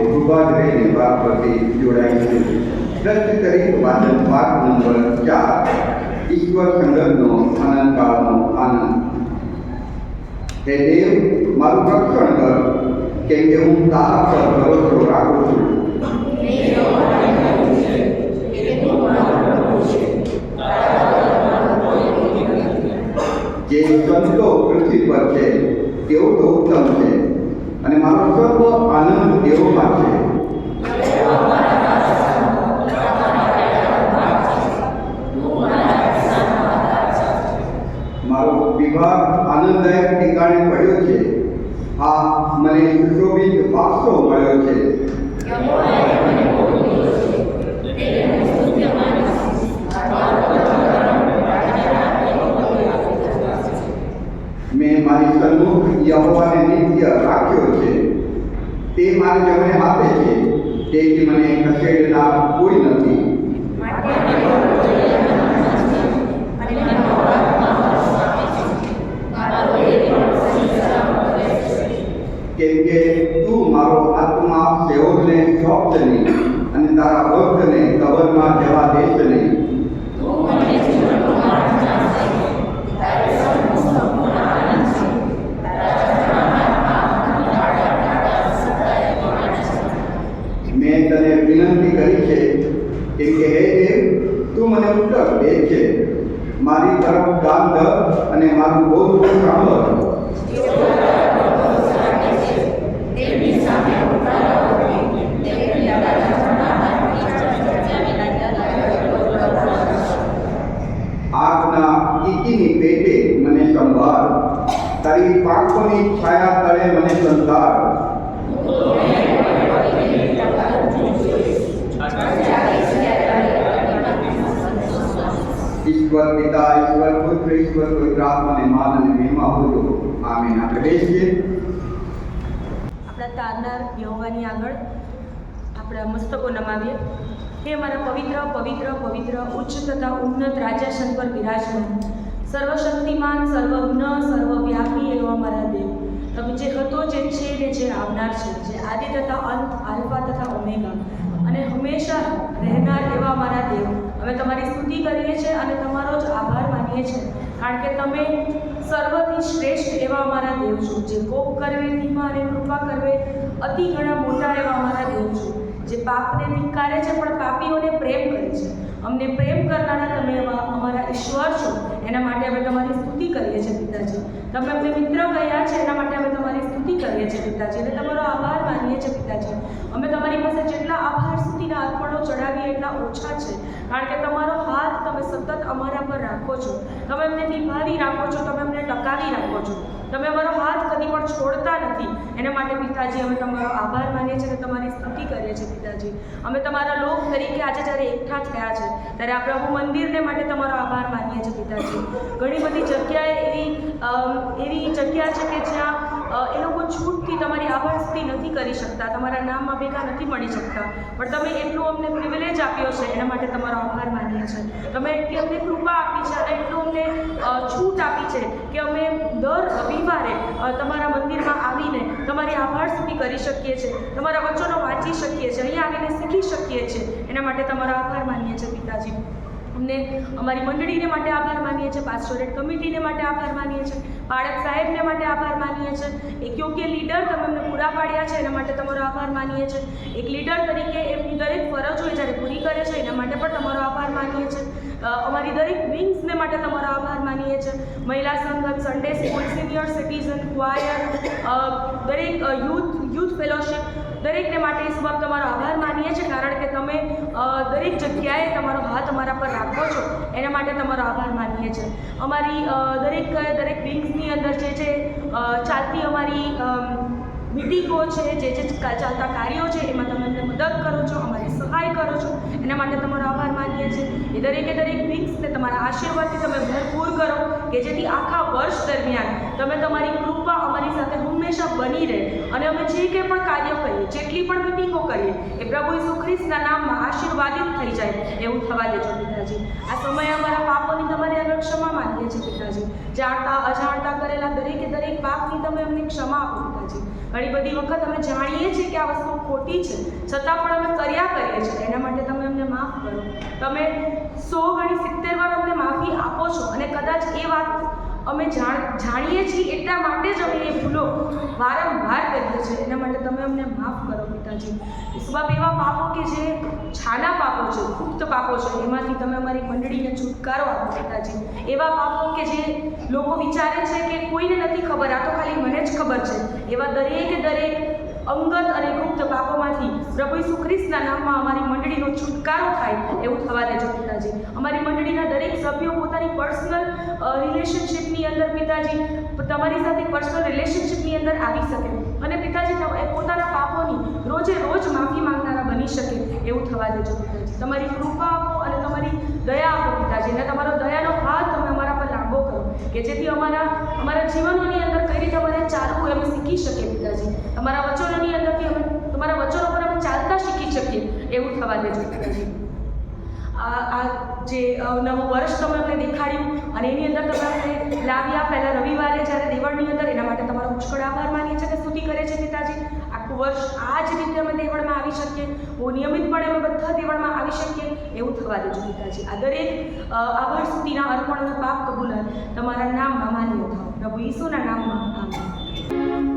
કૃપા જ રહીને બાપ પ્રત્યે જોડાય છે. દ્રષ્ટિ કરી વાદન પાઠ નંબર 4 ઈશ્વર સંગતનો આનંદકાળનો આનંદ. હે દેવ, મારું રક્ષણ કર, કેમ કે હું તારા પર ભરોસો રાખું છું. જે સંતો પૃથ્વી પર છે તેઓ તો ઉત્તમ છે, અને મારો સર્વ આનંદ તેઓમાં છે. મારો વિભાગ આનંદદાયક ઠેકાણે પડ્યો છે. હા, મને સુશોભિત વારસો મળ્યો છે. મેં મારી સન્મુખ યહોવાને નિત્ય રાખ્યો છે. તે મારી જમણે આપે છે, તેથી મને ખસેડનાર કોઈ નથી. કેમ કે તું મારો આત્મા સેવકને સોંપશે નહીં, અને તારા ભક્તને કબરમાં જવા દેશે નહીં. મેં તને વિનંતી કરી છે, કેમ કે હે દેવ, તું મને ઉત્તર દે છે. મારી તરફ કાન ધર અને મારું બોલવું સાંભળ. આગના કીકીની પેટે મને સંભાળ, તારી પાંખોની છાયા તળે મને સંતાડ. ઈશ્વર પિતા, ઈશ્વર પુત્ર, ઈશ્વર પવિત્ર આત્માને માન અને મહિમા હોજો. આમીન. આપણે બેસીએ. આપણા તારનાર યહોવાની આગળ આપણા મસ્તકો નમાવીએ. હે મારા પવિત્ર પવિત્ર પવિત્ર ઉચ્ચ તથા ઉન્નત રાજાસન પર બિરાજમાન, સર્વશક્તિમાન, સર્વજ્ઞ, સર્વવ્યાપી એવા મારા દેવ, તમે જે હતો, જે છે ને જે આવનાર છે, જે આદિ તથા અંત, આલ્ફા તથા ઓમેગા, અને હંમેશા રહેનાર એવા મારા દેવ, અમે તમારી સ્તુતિ કરીએ છીએ અને તમારો જ આભાર માનીએ છીએ, કારણ કે તમે સર્વથી શ્રેષ્ઠ એવા અમારા દેવ છો, જે કોપ કરવે, ધીમા અને કૃપા કરવે, અતિ ઘણા મોટા એવા અમારા દેવ છો, જે પાપને ધિક્કારે છે પણ પાપીઓને પ્રેમ કરે છે. અમને પ્રેમ કરનારા તમે અમારા ઈશ્વર છો, એના માટે અમે તમારી સ્તુતિ કરીએ છીએ પિતાજી. તમે અમને મિત્ર કહ્યા છે, એના માટે અમે તમારી સ્તુતિ કરીએ છીએ પિતાજી, અને તમારો આભાર માનીએ છીએ પિતાજી. અમે તમારી પાસે જેટલા આભાર સ્તુતિના અર્પણો ચડાવીએ એટલા ઓછા છે, કારણ કે તમારો હાથ તમે સતત અમારા પર રાખો છો, તમે અમને નિભાવી રાખો છો, તમે અમને ટકાવી રાખો છો, તમે અમારો હાથ કદી પણ છોડતા નથી. એના માટે પિતાજી અમે તમારો આભાર માનીએ છીએ અને તમારી સ્તુતિ કરીએ છીએ પિતાજી. અમે તમારા લોક તરીકે આજે જ્યારે એકઠા થયા છે, ત્યારે આ પ્રભુ મંદિરને માટે તમારો આભાર માનીએ છીએ પિતાજી. ઘણી બધી જગ્યાએ એવી જગ્યા છે કે જ્યાં એ લોકો છૂટથી તમારી આભાર સ્તુતિ નથી કરી શકતા, તમારા નામમાં ભેગા નથી મળી શકતા, પણ તમે એટલું અમને પ્રિવિલેજ આપ્યો છે, એના માટે તમારો આભાર માનીએ છીએ. તમે એટલી અમને કૃપા આપી છે અને એટલું અમને છૂટ આપી છે કે અમે દર રવિવારે તમારા મંદિરમાં આવીને તમારી આભાર સ્તુતિ કરી શકીએ છીએ, તમારા વચનો વાંચી શકીએ છીએ, અહીંયા આવીને શીખી શકીએ છીએ. એના માટે તમારો આભાર માનીએ છીએ પિતાજી. અમને અમારી મંડળીને માટે આભાર માનીએ છીએ, પાસ્ટોરેટ કમિટીને માટે આભાર માનીએ છીએ, પાળક સાહેબને માટે આભાર માનીએ છીએ, એક યોગ્ય લીડર તમે અમને પૂરા પાડ્યા છે, એના માટે તમારો આભાર માનીએ છીએ. એક લીડર તરીકે એમની દરેક ફરજો જ્યારે પૂરી કરે છે, એના માટે પણ તમારો આભાર માનીએ છીએ. અમારી દરેક વિંગ્સને માટે તમારો આભાર માનીએ છીએ. મહિલા સંગત, Sunday school, senior citizen, choir, દરેક યુથ ફેલોશિપ, દરેકને માટે એ સબબ તમારો આભાર માનીએ છીએ, કારણ કે તમે દરેક જગ્યાએ તમારો હાથ અમારા પર રાખો છો, એના માટે તમારો આભાર માનીએ છીએ. અમારી દરેક વિંગ્સની અંદર જે ચાલતી અમારી મિટિંગો છે, જે ચાલતા કાર્યો છે, એમાં તમે અમને મદદ કરો છો, અમારી સહાય કંઈ કરો છો એના માટે તમારો આભાર માનીએ છીએ. એ દરેકે દરેક વીક્સને તમારા આશીર્વાદથી તમે ભરપૂર કરો કે જેથી આખા વર્ષ દરમિયાન તમે તમારી કૃપા અમારી સાથે હંમેશા બની રહે અને અમે જે કંઈ પણ કાર્ય કરીએ, જેટલી પણ મિટિંગો કરીએ એ પ્રભુ ઈસુ ખ્રિસ્તના નામમાં આશીર્વાદિત થઈ જાય એવું થવા દેજો પિતાજી. આ સમયે અમારા પાપોની તમારી આગળ ક્ષમા માંગીએ છીએ પિતાજી. જાણતા અજાણતા કરેલા દરેકે દરેક પાપની તમે અમને ક્ષમા આપો પિતાજી. ઘણી બધી વખત અમે જાણીએ છીએ કે આ વસ્તુ ખોટી છે, છતાં પણ અમે કર્યા કરીએ છીએ. એના માટે તમે અમને માફ કરો. તમે 100 ગણી 70 વાર અમને માફી આપો છો અને કદાચ એ વાત અમે જાણીએ છીએ એટલા માટે જ અમે એ ભૂલો વારંવાર કરીએ છીએ. એના માટે તમે અમને માફ કરો પિતાજી. ઈસુબાપ એવા પાપો કે જે છાના પાપો છે, ગુપ્ત પાપો છે, એમાંથી તમે અમારી મંડળીને છુટકારો આપો પિતાજી. એવા પાપો કે જે લોકો વિચારે છે કે કોઈને નથી ખબર, આ તો ખાલી મને જ ખબર છે, એવા દરેકે દરેક અંગત અને ગુપ્ત પાપોમાંથી પ્રભુ ઈસુ ખ્રિસ્તના નામમાં અમારી મંડળીનો છુટકારો થાય એવું થવા દેજો પિતાજી. અમારી મંડળીના દરેક સભ્યો પોતાની પર્સનલ રિલેશનશિપની અંદર પિતાજી તમારી સાથે પર્સનલ રિલેશનશિપની અંદર આવી શકે અને પિતાજી પોતાના પાપોની રોજે રોજ માફી માંગનારા બની શકે એવું થવા દેજો પિતાજી. તમારી કૃપા આપો અને તમારી દયા આપો પિતાજી, અને તમારો દયાનો હાથ તમે અમારા પર લાંબો કરો કે જેથી અમારા જીવનોની અંદર કઈ રીતે અમારે ચાલવું અમે શીખી શકીએ પિતાજી. તમારા વચનોની અંદરથી અમે તમારા વચનો પર અમે ચાલતા શીખી શકીએ એવું થવા દેજો પિતાજી. આ જે નવું વર્ષ તમે અમને દેખાડ્યું અને એની અંદર તમે અમને લાવ્યા પહેલાં રવિવારે જ્યારે દેવળની અંદર, એના માટે તમારો પુષ્કળ આભાર માનીએ છીએ અને સ્તુતિ કરે છે પિતાજી. આખું વર્ષ આ જ રીતે અમે દેવળમાં આવી શકીએ, બહુ નિયમિતપણે અમે બધા દેવળમાં આવી શકીએ એવું થવા દેજો પિતાજી. આ દરેક આભાર સ્તુતિના અર્પણ અને પાપ કબૂલાત તમારા નામમાં માન્ય થાવ પ્રભુ ઈસુના નામમાં. આમેન.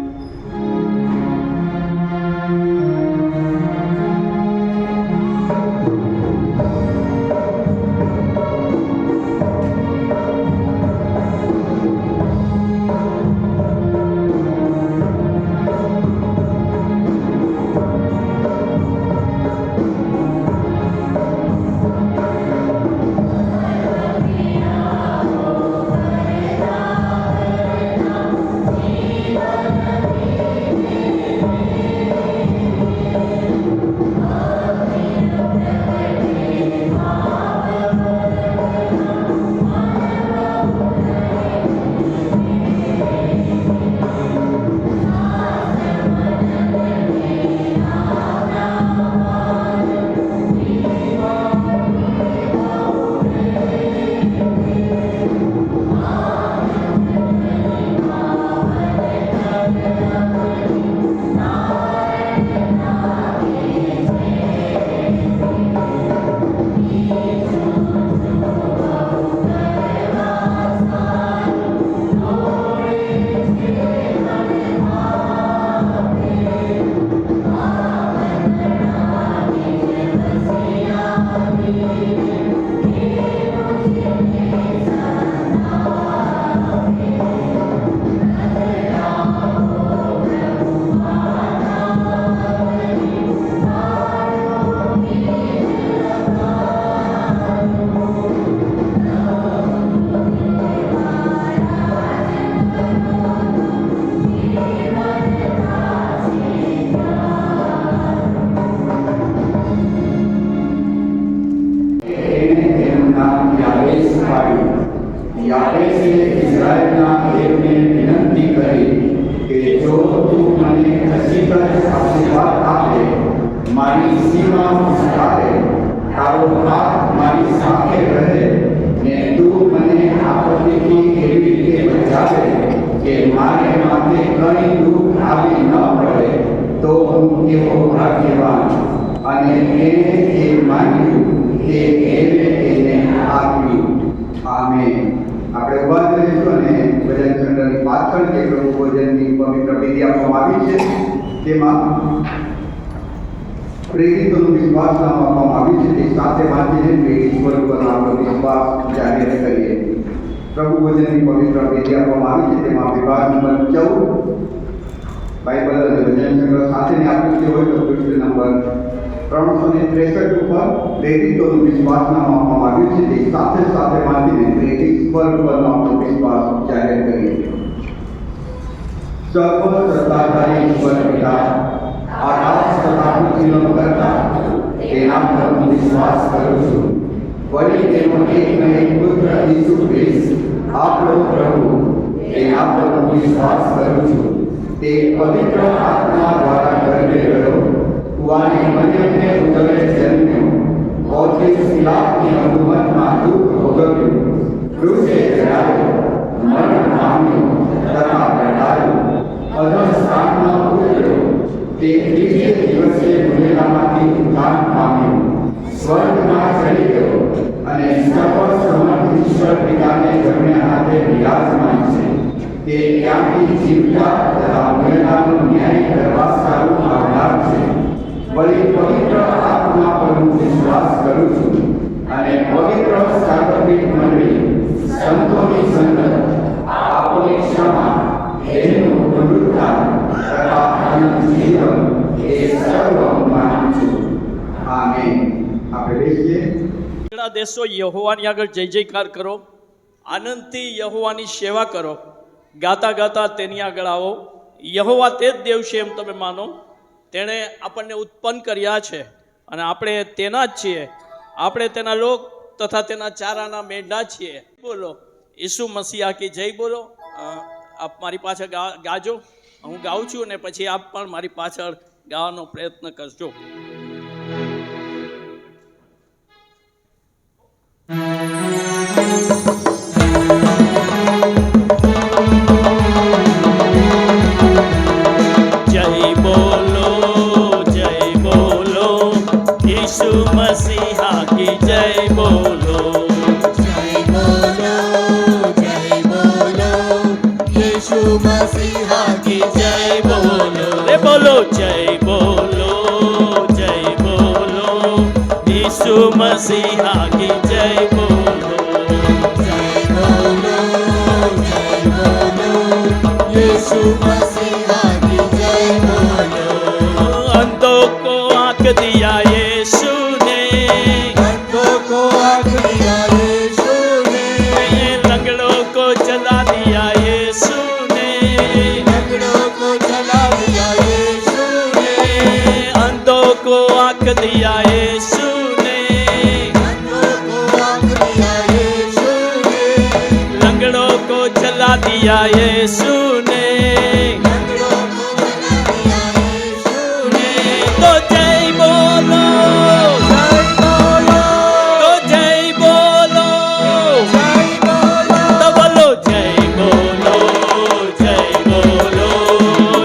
યાવેસે ઇઝરાયલના દેવને વિનંતી કરી કે જો તું મને હસીકત આશીર્વાદ આપે, મારી સીમા વિસ્તારે, તારો હાથ મારી સાથે રહે ને તું મને આપત્તિથી એવી રીતે બચાવે કે મારે માથે કંઈ દુઃખ આવી ન પડે, તો હું કેવો ભાગ્યવાન. અને એને એ માન્યું કે એને આપ્યું. આમેન. આપણે ઉભા રહીશું અને ભજન સંગ્રહની પાછળ જે પ્રભુ ભોજનની પવિત્ર વિધિ આપવામાં આવી છે તેમાં પ્રેરિતોનું વિશ્વાસનામ આપવામાં આવ્યું છે, તે સાથે વાંચીને ઈશ્વર ઉપરનો આપણો વિશ્વાસ જાહેર કરીએ. પ્રભુ ભોજનની પવિત્ર વિધિ આપવામાં આવી છે, તેમાં વિભાગ નંબર 14 બાઇબલ અને ભજન સંગ્રહ સાથેની આકૃતિ હોય તો પૃષ્ઠ નંબર 363 ઉપર પ્રેરિતોનું વિશ્વાસનામ આપવામાં આવ્યું છે, તે સાથે સાથે વાંચીને ઈશ્વર ઉપરનો આપણો વિશ્વાસ જાહેર કરીએ. સર્વ સત્તાધારી ઈશ્વર પિતા, આકાશ તથા પૃથ્વીનો કર્તા, તેના વિશ્વાસ કરું છું. વળી તેનો એકમેવ પુત્ર ઈસુ ખ્રિસ્ત આપણો પ્રભુ એ આપણો વિશ્વાસ કરું છું. તે પવિત્ર આત્મા દ્વારા ગર્ભે રહ્યો, કુંવારી મરિયમને ઉદરે જન્મ્યો, પૌત્રિક પિલાતની હુકુમતમાં દુઃખ ભોગવ્યું, ક્રૂસે ચડાવ્યો, મરણ પામ્યો તથા પ્રટાયો, અધઃસ્થાનમાં ઉતર્યો, તે ત્રીજે દિવસે મૃતેલામાંથી ઉત્થાન પામ્યો, સ્વર્ગમાં ચડી ગયો અને સર્વસમર્થ ઈશ્વર પિતાને જમણે હાથે બિરાજમાન છે. તે ત્યાંથી જીવતા તથા મૃતેલાનો ન્યાય કરવા સારું આવનાર છે. વળી પવિત્ર આત્મા પર હું વિશ્વાસ કરું છું અને પવિત્ર સાર્વત્રિક મંડળી, સંતોની સંગત, પાપોની ક્ષમા, દેહનું પુનરુત્થાન તથા અનંત જીવન એ સર્વ માનું છું. આમેન. આપણે બેસીએ. સગળા દેશો યહોવાની આગળ જય જયકાર કરો, આનંદથી યહોવાની સેવા કરો, ગાતા ગાતા તેની આગળ આવો. યહોવા તે જ દેવ છે એમ તમે માનો. તેણે આપણને ઉત્પન્ન કર્યા છે અને આપણે તેના જ છીએ. આપણે તેના લોક તથા તેના ચારાના મેંઢા છીએ. બોલો ઈસુ મસીહા કી જય બોલો. આપ મારી પાછળ ગાજો. હું ગાઉં છું અને પછી આપ પણ મારી પાછળ ગાવાનો પ્રયત્ન કરજો. જય બોલો ઈસુ મસીહા કી જય બોલો. જય બોલો યીશુ મસીહા કી જય બોલો રે બોલો. જય બોલો ઈસુ મસીહા કી જય બોલો. જય બોલો યીશુ મસીહા કી જય બોલો. अंधों को आंख दिया यीशु ने, अंधों को आँख दिया यीशु ने, लंगड़ों को चला दिया यीशु ने, लंगड़ों को चला दिया यीशु ने, अंधों को आंख दिया यीशु ने, अंधों को आँख दिया यीशु ने, लंगड़ों को चला दिया यीशु ने. लंगड़ों को चला दिया यीशु ने. तो जय बोलो, तो जय बोलो, तो बोलो जय बोलो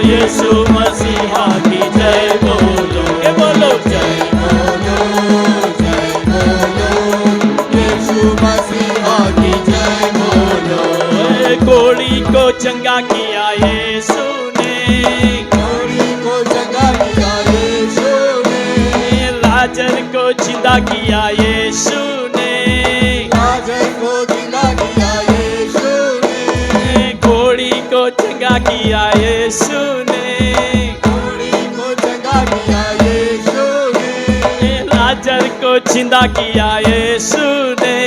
यीशु मसीहा की जय बोलो. के बोलो जय यीशु मसीहा की जय बोलो. कोड़ी को चंगा किया यीशु ने, कोड़ी को चंगा किया यीशु ने, लाजर को जिंदा किया यीशु ने, लाजर को जिंदा किया यीशु ने, कोड़ी को चंगा किया यीशु ने, कोड़ी को चंगा किया यीशु ने, लाजर को जिंदा किया यीशु ने.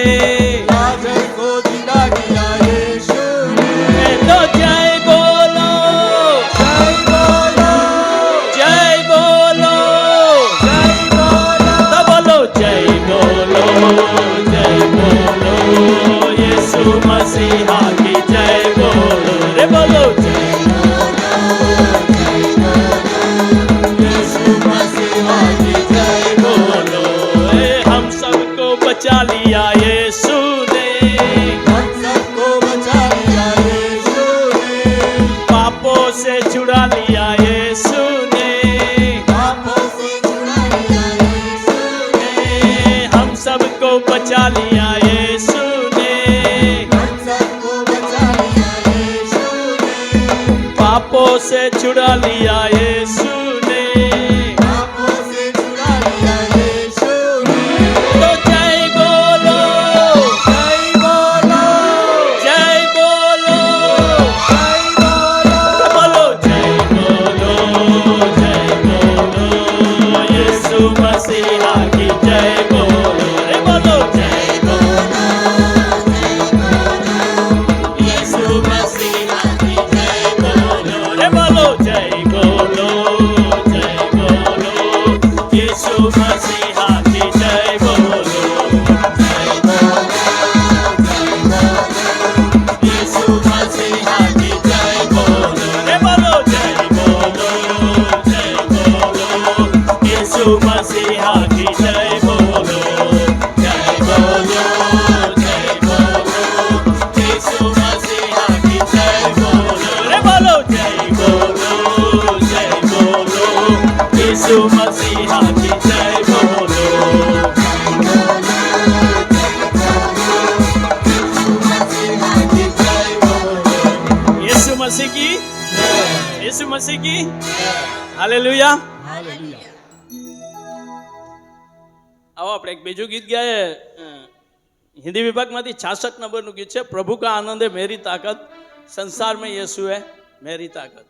लाजर को जिंदा किया यीशु ने. तो जय बोलो, जय बोलो, जय बोलो, तो बोलो जय बोलो यीशु मसीहा की जय बोलो. रे बोलो जय यीशु मसीहा की जय बोलो. हम सबको बचा लिया यीशु ने, हम सबको बचा लिया यीशु ने, पापों से छुड़ा लिया यीशु ने, पापों से छुड़ा लिया यीशु ने, हम सबको बचा लिया यीशु ने, हम सबको बचा लिया यीशु ने, पापों से छुड़ा लिया यीशु ने. पापों से छुड़ा लिया यीशु ने. तो जय बोलो, जय बोलो, बोलो जय बोलो यीशु मसीहा की जय बोलो. रे बोलो जय यीशु मसीहा की जय बोलो. रे बोलो जय बोलो यीशु मसीहा की जय मसीह की हालेलुया। आओ આપણે એક બીજું ગીત ગાય हिंदी विभाग में 66 नंबर નું गीत है, प्रभु का आनंद है मेरी ताकत, संसार में यीशु है मेरी ताकत।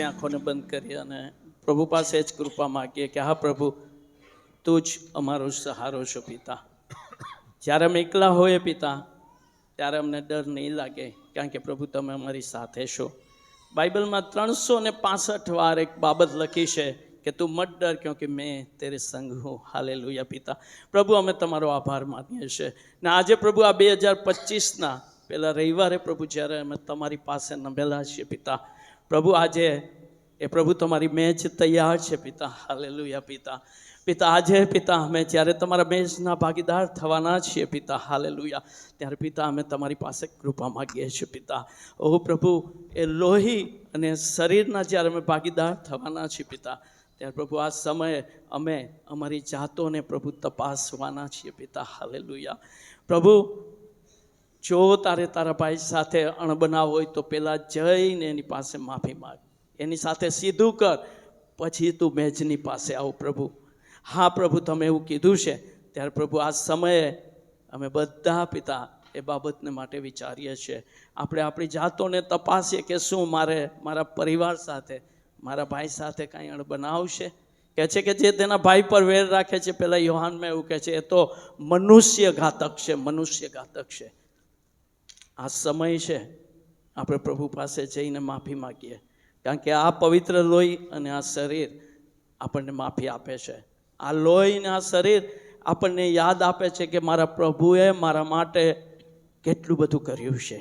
આંખોને બંધ કરી અને પ્રભુ પાસે જ કૃપા માગીએ કે હા પ્રભુ, તું જ અમારો સહારો છો પિતા. જ્યારે અમે એકલા હોઈએ પિતા, ત્યારે અમને ડર નહીં લાગે, કારણ કે પ્રભુ તમે અમારી સાથે છો. બાઇબલમાં 365 વાર એક બાબત લખી છે કે તું મત ડર ક્યોંકि મેં તેરે સંગ હું. હાલેલુયા પિતા. પ્રભુ અમે તમારો આભાર માનીએ છીએ. ને આજે પ્રભુ આ 2025ના પહેલા રવિવારે પ્રભુ જ્યારે અમે તમારી પાસે નમેલા છીએ પિતા, પ્રભુ આજે એ પ્રભુ તમારી મેચ તૈયાર છે પિતા. હાલેલુયા પિતા. પિતા આજે પિતા અમે જ્યારે તમારા મેચના ભાગીદાર થવાના છીએ પિતા, હાલેલુયા, ત્યારે પિતા અમે તમારી પાસે કૃપા માગીએ છીએ પિતા. ઓ પ્રભુ, એ લોહી અને શરીરના જ્યારે અમે ભાગીદાર થવાના છીએ પિતા, ત્યારે પ્રભુ આ સમયે અમે અમારી જાતોને પ્રભુ તપાસવાના છીએ પિતા. હાલેલુયા. પ્રભુ, જો તારે તારા ભાઈ સાથે અણબનાવ હોય તો પહેલાં જઈને એની પાસે માફી માગ, એની સાથે સીધું કર, પછી તું મેજની પાસે આવ પ્રભુ. હા પ્રભુ, તમે એવું કીધું છે ત્યારે પ્રભુ આ સમયે અમે બધા પિતા એ બાબતને માટે વિચારીએ છીએ. આપણે આપણી જાતોને તપાસીએ કે શું મારા પરિવાર સાથે, મારા ભાઈ સાથે કાંઈ અણબનાવ છે. કહે છે કે જે તેના ભાઈ પર વેર રાખે છે, પહેલાં યોહાનમાં એવું કહે છે, એ તો મનુષ્ય ઘાતક છે. આ સમય છે આપણે પ્રભુ પાસે જઈને માફી માગીએ, કારણ કે આ પવિત્ર લોહી અને આ શરીર આપણને માફી આપે છે. આ લોહી અને આ શરીર આપણને યાદ આપે છે કે મારા પ્રભુએ મારા માટે કેટલું બધું કર્યું છે.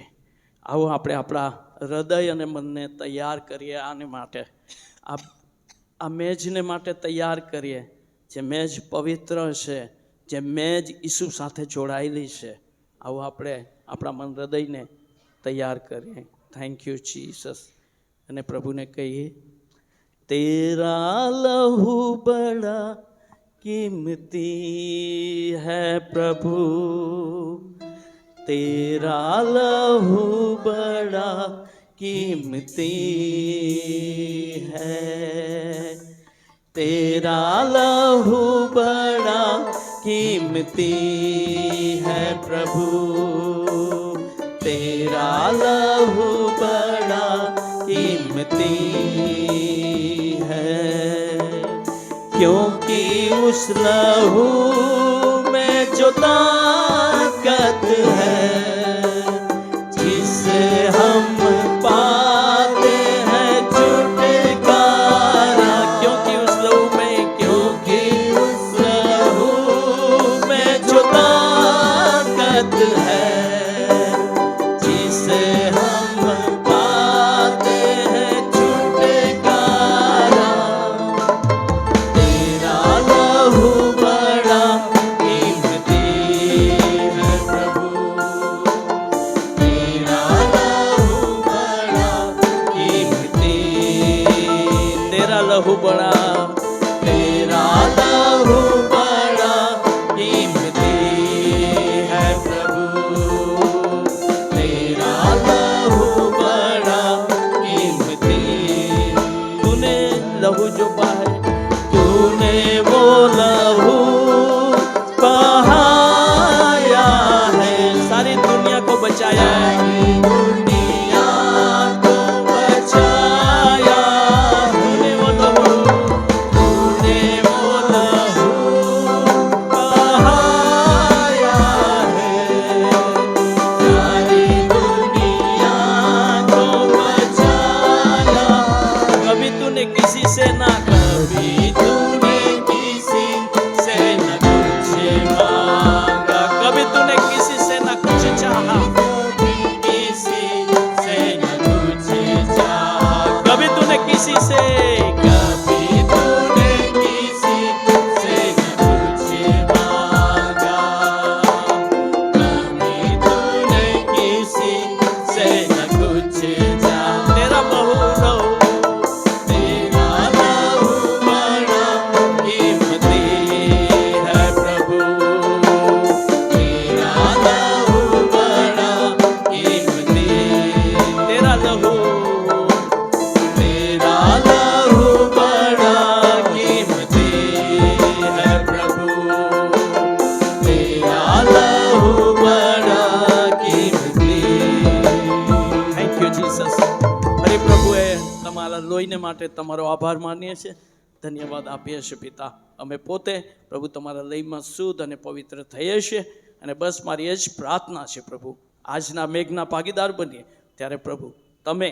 આવો આપણે આપણા હૃદય અને મનને તૈયાર કરીએ આને માટે, આ મેજને માટે તૈયાર કરીએ. જે મેજ પવિત્ર છે, જે મેજ ઈસુ સાથે જોડાયેલી છે, આવો આપણે આપણા મન હૃદયને તૈયાર કરીએ. Thank you Jesus. અને પ્રભુને કહીએ, તેરા લહુ બડા कीमती है प्रभु, तेरा लहू बड़ा कीमती है, तेरा लहू बड़ा कीमती है प्रभु, तेरा लहू बड़ा कीमती है, क्योंकि उस लहू में जो ताकत है, जिससे हम पाते हैं छुटकारा, क्योंकि उस लहू में जो ताकत है, जिससे हम पाते हैं छुटकारा, तेरा लहू बड़ा कीमती है प्रभु, तेरा लहू बड़ा कीमती, तेरा लहू बड़ा, तेरा लहू बड़ा कीमती है प्रभु, तेरा लहू बड़ा कीमती, तूने लहू जो बहाया, तूने वो लहू बहाया है, सारी दुनिया को बचाया है, दुनिया को बचाया, तूने वो लहू बहाया है, सारी दुनिया को बचाया, कभी तूने किसी से ना, कभी तूने किसी से न कुछ मांगा, कभी तूने किसी से न कुछ चाहा, किसी से न कुछ चाहा, कभी तूने किसी से, कभी तूने किसी से न कुछ मांगा, कभी तूने किसी से न कुछ चाहा, तेरा लहू तेरा लहू बड़ा कीमती है प्रभु, तेरा लहू बड़ा कीमती, तेरा लहू बड़ा कीमती है प्रभु, तेरा लहू बड़ा कीमती. Thank you Jesus. અરે પ્રભુએ તમારા લોહીને માટે તમારો આભાર માનીએ છીએ, ધન્યવાદ આપીએ છીએ પિતા. અમે પોતે પ્રભુ તમારા લોહીમાં શુદ્ધ અને પવિત્ર થઈએ છીએ, અને બસ મારી એ જ પ્રાર્થના છે પ્રભુ, આજના મેઘના ભાગીદાર બનીએ ત્યારે પ્રભુ તમે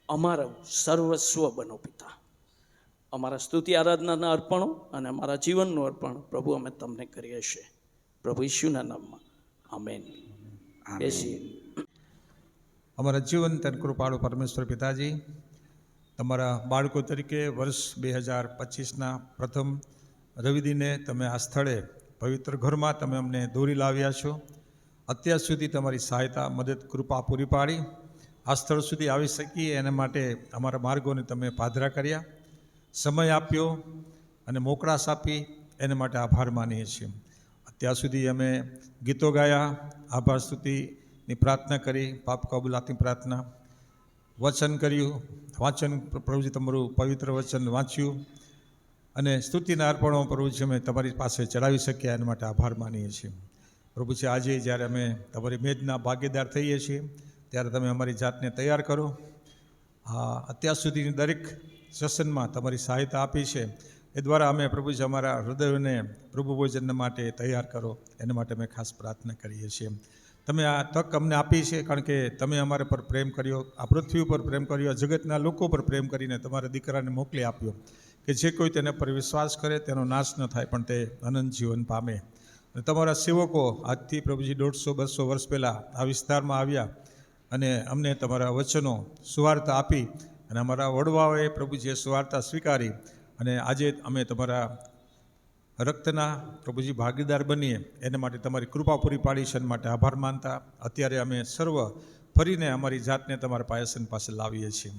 અમારું સર્વસ્વ બનો પિતા. અમારા સ્તુતિ આરાધનાના અર્પણો અને અમારા જીવનનું અર્પણ પ્રભુ અમે તમને કરીએ છીએ, પ્રભુ ઈશુના નામમાં આમેન. બેસીએ. અમારા જીવન તન કૃપાળુ પરમેશ્વર પિતાજી, તમારા બાળકો તરીકે વર્ષ 2025ના પ્રથમ રવિદિને તમે આ સ્થળે પવિત્ર ઘરમાં તમે અમને દોરી લાવ્યા છો. અત્યાર સુધી તમારી સહાયતા, મદદ, કૃપા પૂરી પાડી આ સ્થળ સુધી આવી શકીએ એના માટે અમારા માર્ગોને તમે પાધરા કર્યા, સમય આપ્યો અને મોકળાશ આપી, એના માટે આભાર માનીએ છીએ. અત્યાર સુધી અમે ગીતો ગાયા, આભાર સ્તુતિની પ્રાર્થના કરી, પાપ કબૂલાતની પ્રાર્થના, વચન કર્યું, વાંચન પ્રભુજી તમારું પવિત્ર વચન વાંચ્યું, અને સ્તુતિના અર્પણો પ્રભુજી અમે તમારી પાસે ચડાવી શક્યા એના માટે આભાર માનીએ છીએ. પ્રભુજી આજે જ્યારે અમે તમારી મેજના ભાગીદાર થઈએ છીએ ત્યારે તમે અમારી જાતને તૈયાર કરો. અત્યાર સુધીની દરેક સેશનમાં તમારી સહાયતા આપી છે એ દ્વારા અમે પ્રભુજી અમારા હૃદયોને પ્રભુ ભોજન માટે તૈયાર કરો એના માટે અમે ખાસ પ્રાર્થના કરીએ છીએ. તમે આ તક અમને આપી છે કારણ કે તમે અમારા પર પ્રેમ કર્યો, આ પૃથ્વી ઉપર પ્રેમ કર્યો, આ જગતના લોકો પર પ્રેમ કરીને તમારા દીકરાને મોકલી આપ્યો કે જે કોઈ તેના પર વિશ્વાસ કરે તેનો નાશ ન થાય પણ તે અનંત જીવન પામે. અને તમારા સેવકો આજથી પ્રભુજી 150-200 વર્ષ પહેલાં આ વિસ્તારમાં આવ્યા અને અમને તમારા વચનો સુવાર્તા આપી અને અમારા વડવાઓએ પ્રભુજીએ સુવાર્તા સ્વીકારી અને આજે અમે તમારા રક્તના પ્રભુજી ભાગીદાર બનીએ એના માટે તમારી કૃપા પૂરી પાડી છે. એના માટે આભાર માનતા અત્યારે અમે સર્વ ફરીને અમારી જાતને તમારા પાયસન પાસે લાવીએ છીએ.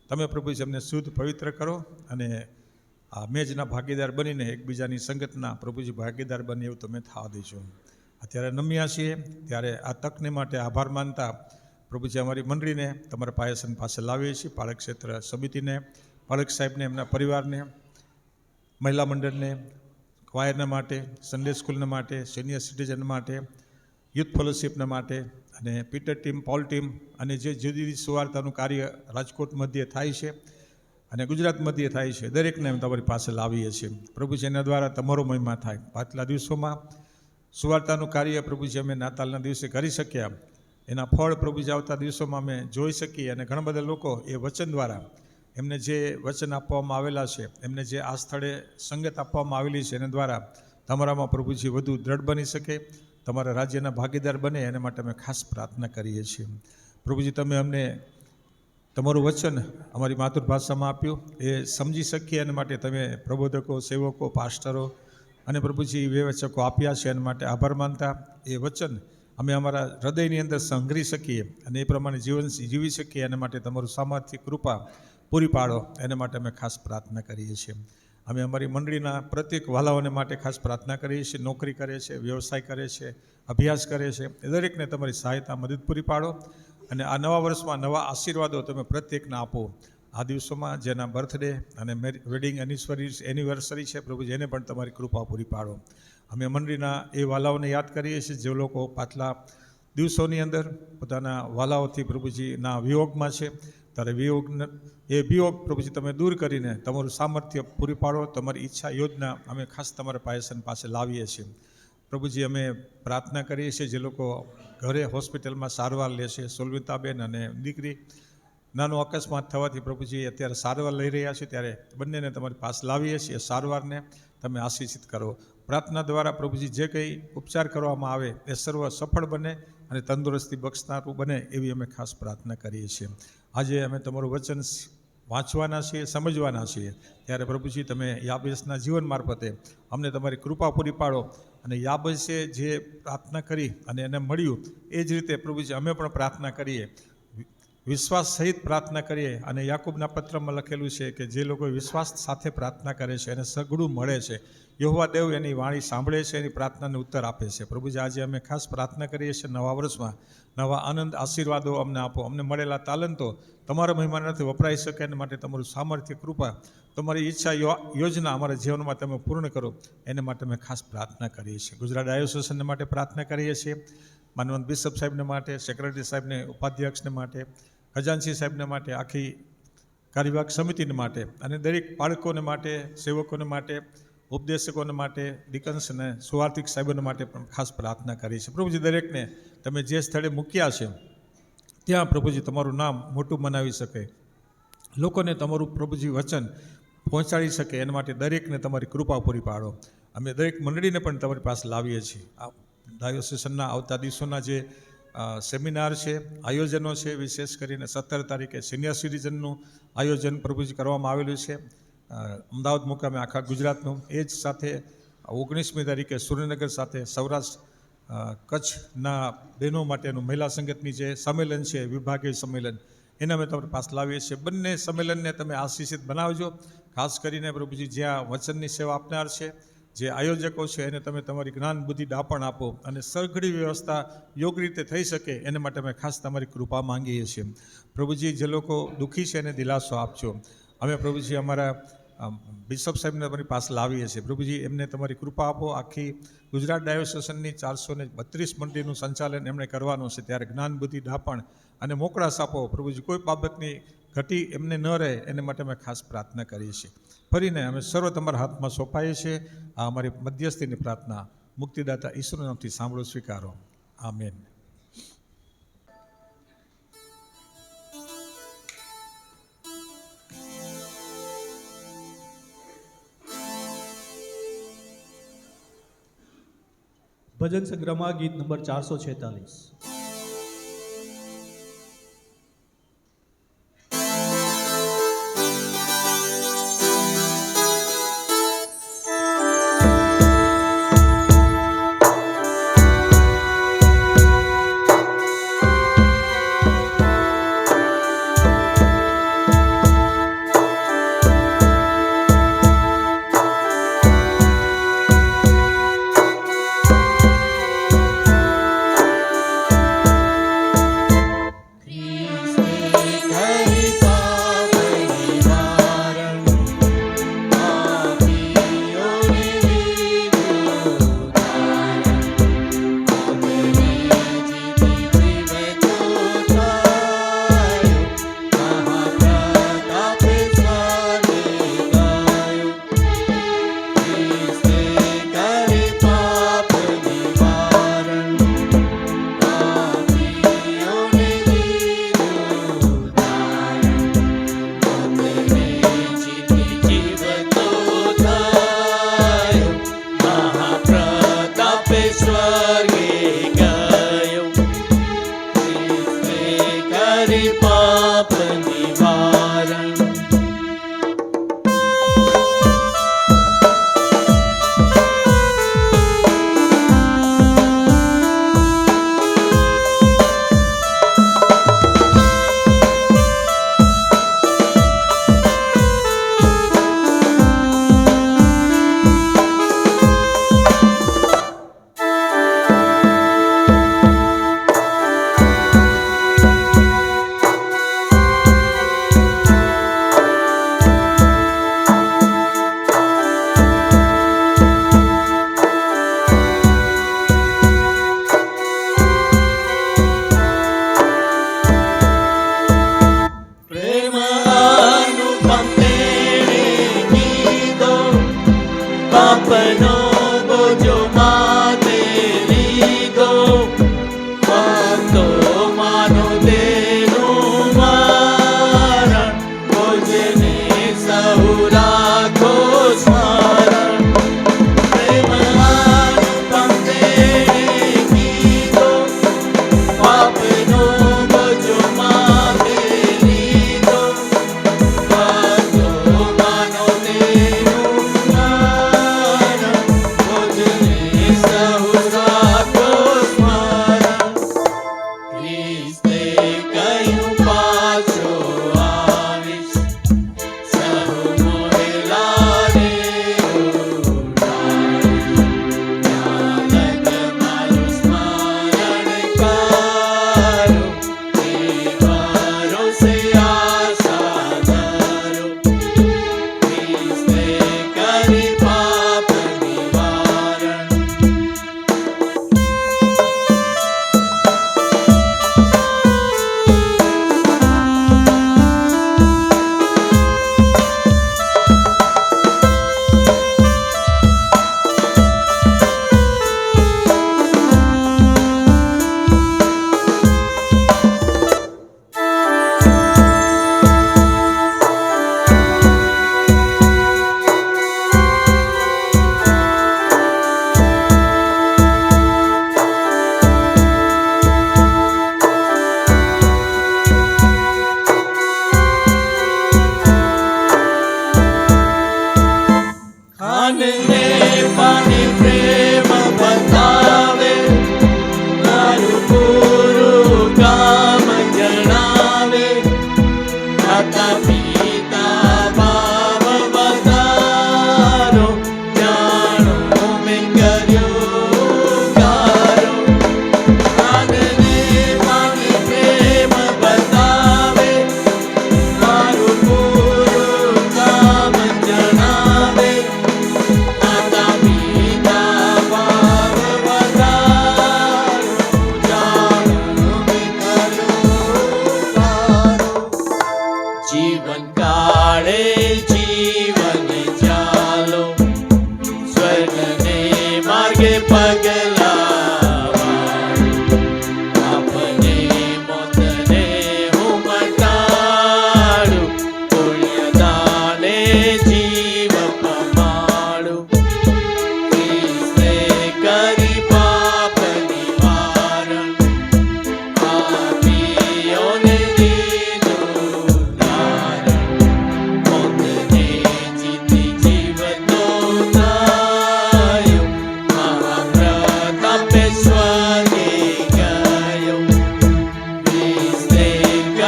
તમે પ્રભુજી અમને શુદ્ધ પવિત્ર કરો અને આ મેજના ભાગીદાર બનીને એકબીજાની સંગતના પ્રભુજી ભાગીદાર બને એવું તમે થવા દેજો. અત્યારે નમ્યા છીએ ત્યારે આ તકને માટે આભાર માનતા પ્રભુજી અમારી મંડળીને તમારા પાયસન પાસે લાવીએ છીએ. પાળક ક્ષેત્ર સમિતિને, પાળક સાહેબને, એમના પરિવારને, મહિલા મંડળને, ક્વાયરના માટે, સન્ડે સ્કૂલના માટે, સિનિયર સિટીઝન માટે, યુથ ફેલોશિપના માટે અને પીટર ટીમ, પોલ ટીમ અને જે જુદી જુદી સુવાર્તાનું કાર્ય રાજકોટ મધ્યે થાય છે અને ગુજરાત મધ્યે થાય છે દરેકને અમે તમારી પાસે લાવીએ છીએ. પ્રભુજી એના દ્વારા તમારો મહિમા થાય. પાછલા દિવસોમાં સુવાર્તાનું કાર્ય પ્રભુજી અમે નાતાલના દિવસે કરી શક્યા, એના ફળ પ્રભુજી આવતા દિવસોમાં અમે જોઈ શકીએ અને ઘણા બધા લોકો એ વચન દ્વારા એમને જે વચન આપવામાં આવેલા છે, એમને જે આ સ્થળે સંગત આપવામાં આવેલી છે એના દ્વારા તમારામાં પ્રભુજી વધુ દ્રઢ બની શકે, તમારા રાજ્યના ભાગીદાર બને એના માટે અમે ખાસ પ્રાર્થના કરીએ છીએ. પ્રભુજી તમે અમને તમારું વચન અમારી માતૃભાષામાં આપ્યું એ સમજી શકીએ એના માટે તમે પ્રબોધકો, સેવકો, પાસ્ટરો અને પ્રભુજી વિવેચકો આપ્યા છે એના માટે આભાર માનતા એ વચન અમે અમારા હૃદયની અંદર સંઘરી શકીએ અને એ પ્રમાણે જીવન જીવી શકીએ એના માટે તમારું સામર્થ્ય કૃપા પૂરી પાડો એના માટે અમે ખાસ પ્રાર્થના કરીએ છીએ. અમે અમારી મંડળીના પ્રત્યેક વાલાઓને માટે ખાસ પ્રાર્થના કરીએ છીએ. નોકરી કરે છે, વ્યવસાય કરે છે, અભ્યાસ કરે છે, એ દરેકને તમારી સહાયતા મદદ પૂરી પાડો અને આ નવા વર્ષમાં નવા આશીર્વાદો તમે પ્રત્યેકને આપો. આ દિવસોમાં જેના બર્થડે અને વેડિંગ એનિવર્સરી છે પ્રભુજી એને પણ તમારી કૃપા પૂરી પાડો. અમે મંડળીના એ વાલાઓને યાદ કરીએ છીએ જે લોકો પાછલા દિવસોની અંદર પોતાના વાલાઓથી પ્રભુજીના વિયોગમાં છે ત્યારે વિયોગ પ્રભુજી તમે દૂર કરીને તમારું સામર્થ્ય પૂરી પાડો. તમારી ઈચ્છા યોજના અમે ખાસ તમારા પાયસન પાસે લાવીએ છીએ. પ્રભુજી અમે પ્રાર્થના કરીએ છીએ જે લોકો ઘરે હોસ્પિટલમાં સારવાર લે છે, સોલવિતાબેન અને દીકરી નાનો અકસ્માત થવાથી પ્રભુજી અત્યારે સારવાર લઈ રહ્યા છે ત્યારે બંનેને તમારી પાસે લાવીએ છીએ. સારવારને તમે આશીષિત કરો. પ્રાર્થના દ્વારા પ્રભુજી જે કંઈ ઉપચાર કરવામાં આવે એ સર્વ સફળ બને અને તંદુરસ્તી બક્ષનારું બને એવી અમે ખાસ પ્રાર્થના કરીએ છીએ. આજે અમે તમારું વચન વાંચવાના છીએ, સમજવાના છીએ ત્યારે પ્રભુજી તમે યાબેસના જીવન મારફતે અમને તમારી કૃપા પૂરી પાડો અને યાબેસે જે પ્રાર્થના કરી અને એને મળ્યું એ જ રીતે પ્રભુજી અમે પણ પ્રાર્થના કરીએ, વિશ્વાસ સહિત પ્રાર્થના કરીએ અને યાકૂબના પત્રમાં લખેલું છે કે જે લોકો વિશ્વાસ સાથે પ્રાર્થના કરે છે એને સઘળું મળે છે. યહોવા દેવ એની વાણી સાંભળે છે, એની પ્રાર્થનાને ઉત્તર આપે છે. પ્રભુજી આજે અમે ખાસ પ્રાર્થના કરીએ છીએ નવા વર્ષમાં નવા આનંદ આશીર્વાદો અમને આપો. અમને મળેલા તાલંતો તમારા મહિમાનાથી વપરાઈ શકે એના માટે તમારું સામર્થ્ય કૃપા, તમારી ઈચ્છા યોજના અમારા જીવનમાં તમે પૂર્ણ કરો એના માટે અમે ખાસ પ્રાર્થના કરીએ છીએ. ગુજરાત ડાયોસેસને માટે પ્રાર્થના કરીએ છીએ. માનવંત બિશપ સાહેબને માટે, સેક્રેટરી સાહેબને, ઉપાધ્યક્ષને માટે, ખજાનચી સાહેબને માટે, આખી કાર્યવાહક સમિતિને માટે અને દરેક બાળકોને માટે, સેવકોને માટે, ઉપદેશકોને માટે, ડિકન્સ અને સુવાર્થિક સાહેબોને માટે પણ ખાસ પ્રાર્થના કરી છે. પ્રભુજી દરેકને તમે જે સ્થળે મૂક્યા છે ત્યાં પ્રભુજી તમારું નામ મોટું બનાવી શકે, લોકોને તમારું પ્રભુજી વચન પહોંચાડી શકે એના માટે દરેકને તમારી કૃપા પૂરી પાડો. અમે દરેક મંડળીને પણ તમારી પાસે લાવીએ છીએ. આ ડાયોસેસનના આવતા દિવસોના જે સેમિનાર છે, આયોજનો છે, વિશેષ કરીને 17 તારીખે સિનિયર સિટીઝનનું આયોજન પ્રભુજી કરવામાં આવેલું છે અમદાવાદ મુકામે આખા ગુજરાતનું. એ જ સાથે 19મી તારીખે સુરેન્દ્રનગર સાથે સૌરાષ્ટ્ર કચ્છના બહેનો માટેનું મહિલા સંગતની જે સંમેલન છે, વિભાગીય સંમેલન, એને અમે તમારી પાસે લાવીએ છીએ. બંને સંમેલનને તમે આશીષિત બનાવજો. ખાસ કરીને પ્રભુજી જ્યાં વચનની સેવા આપનાર છે, જે આયોજકો છે, એને તમે તમારી જ્ઞાન બુદ્ધિ દાપણ આપો અને સઘળી વ્યવસ્થા યોગ્ય રીતે થઈ શકે એના માટે અમે ખાસ તમારી કૃપા માંગીએ છીએ. પ્રભુજી જે લોકો દુઃખી છે એને દિલાસો આપજો. અમે પ્રભુજી અમારા બિશપ સાહેબને તમારી પાસે લાવીએ છીએ. પ્રભુજી એમને તમારી કૃપા આપો. આખી ગુજરાત ડાયોસેશનની 432 મંડળીનું સંચાલન એમણે કરવાનું છે, ત્યારે જ્ઞાન બુદ્ધિ ડાપણ અને મોકળાશ આપો. પ્રભુજી કોઈ બાબતની ઘટી એમને ન રહે એને માટે અમે ખાસ પ્રાર્થના કરીએ છીએ. ફરીને અમે સર્વ તમારા હાથમાં સોંપાઈએ છીએ. આ અમારી મધ્યસ્થીની પ્રાર્થના મુક્તિદાતા ઈશ્વરના નામથી સાંભળો, સ્વીકારો. આમેન. ભજન સંગ્રહમાં ગીત નંબર 446.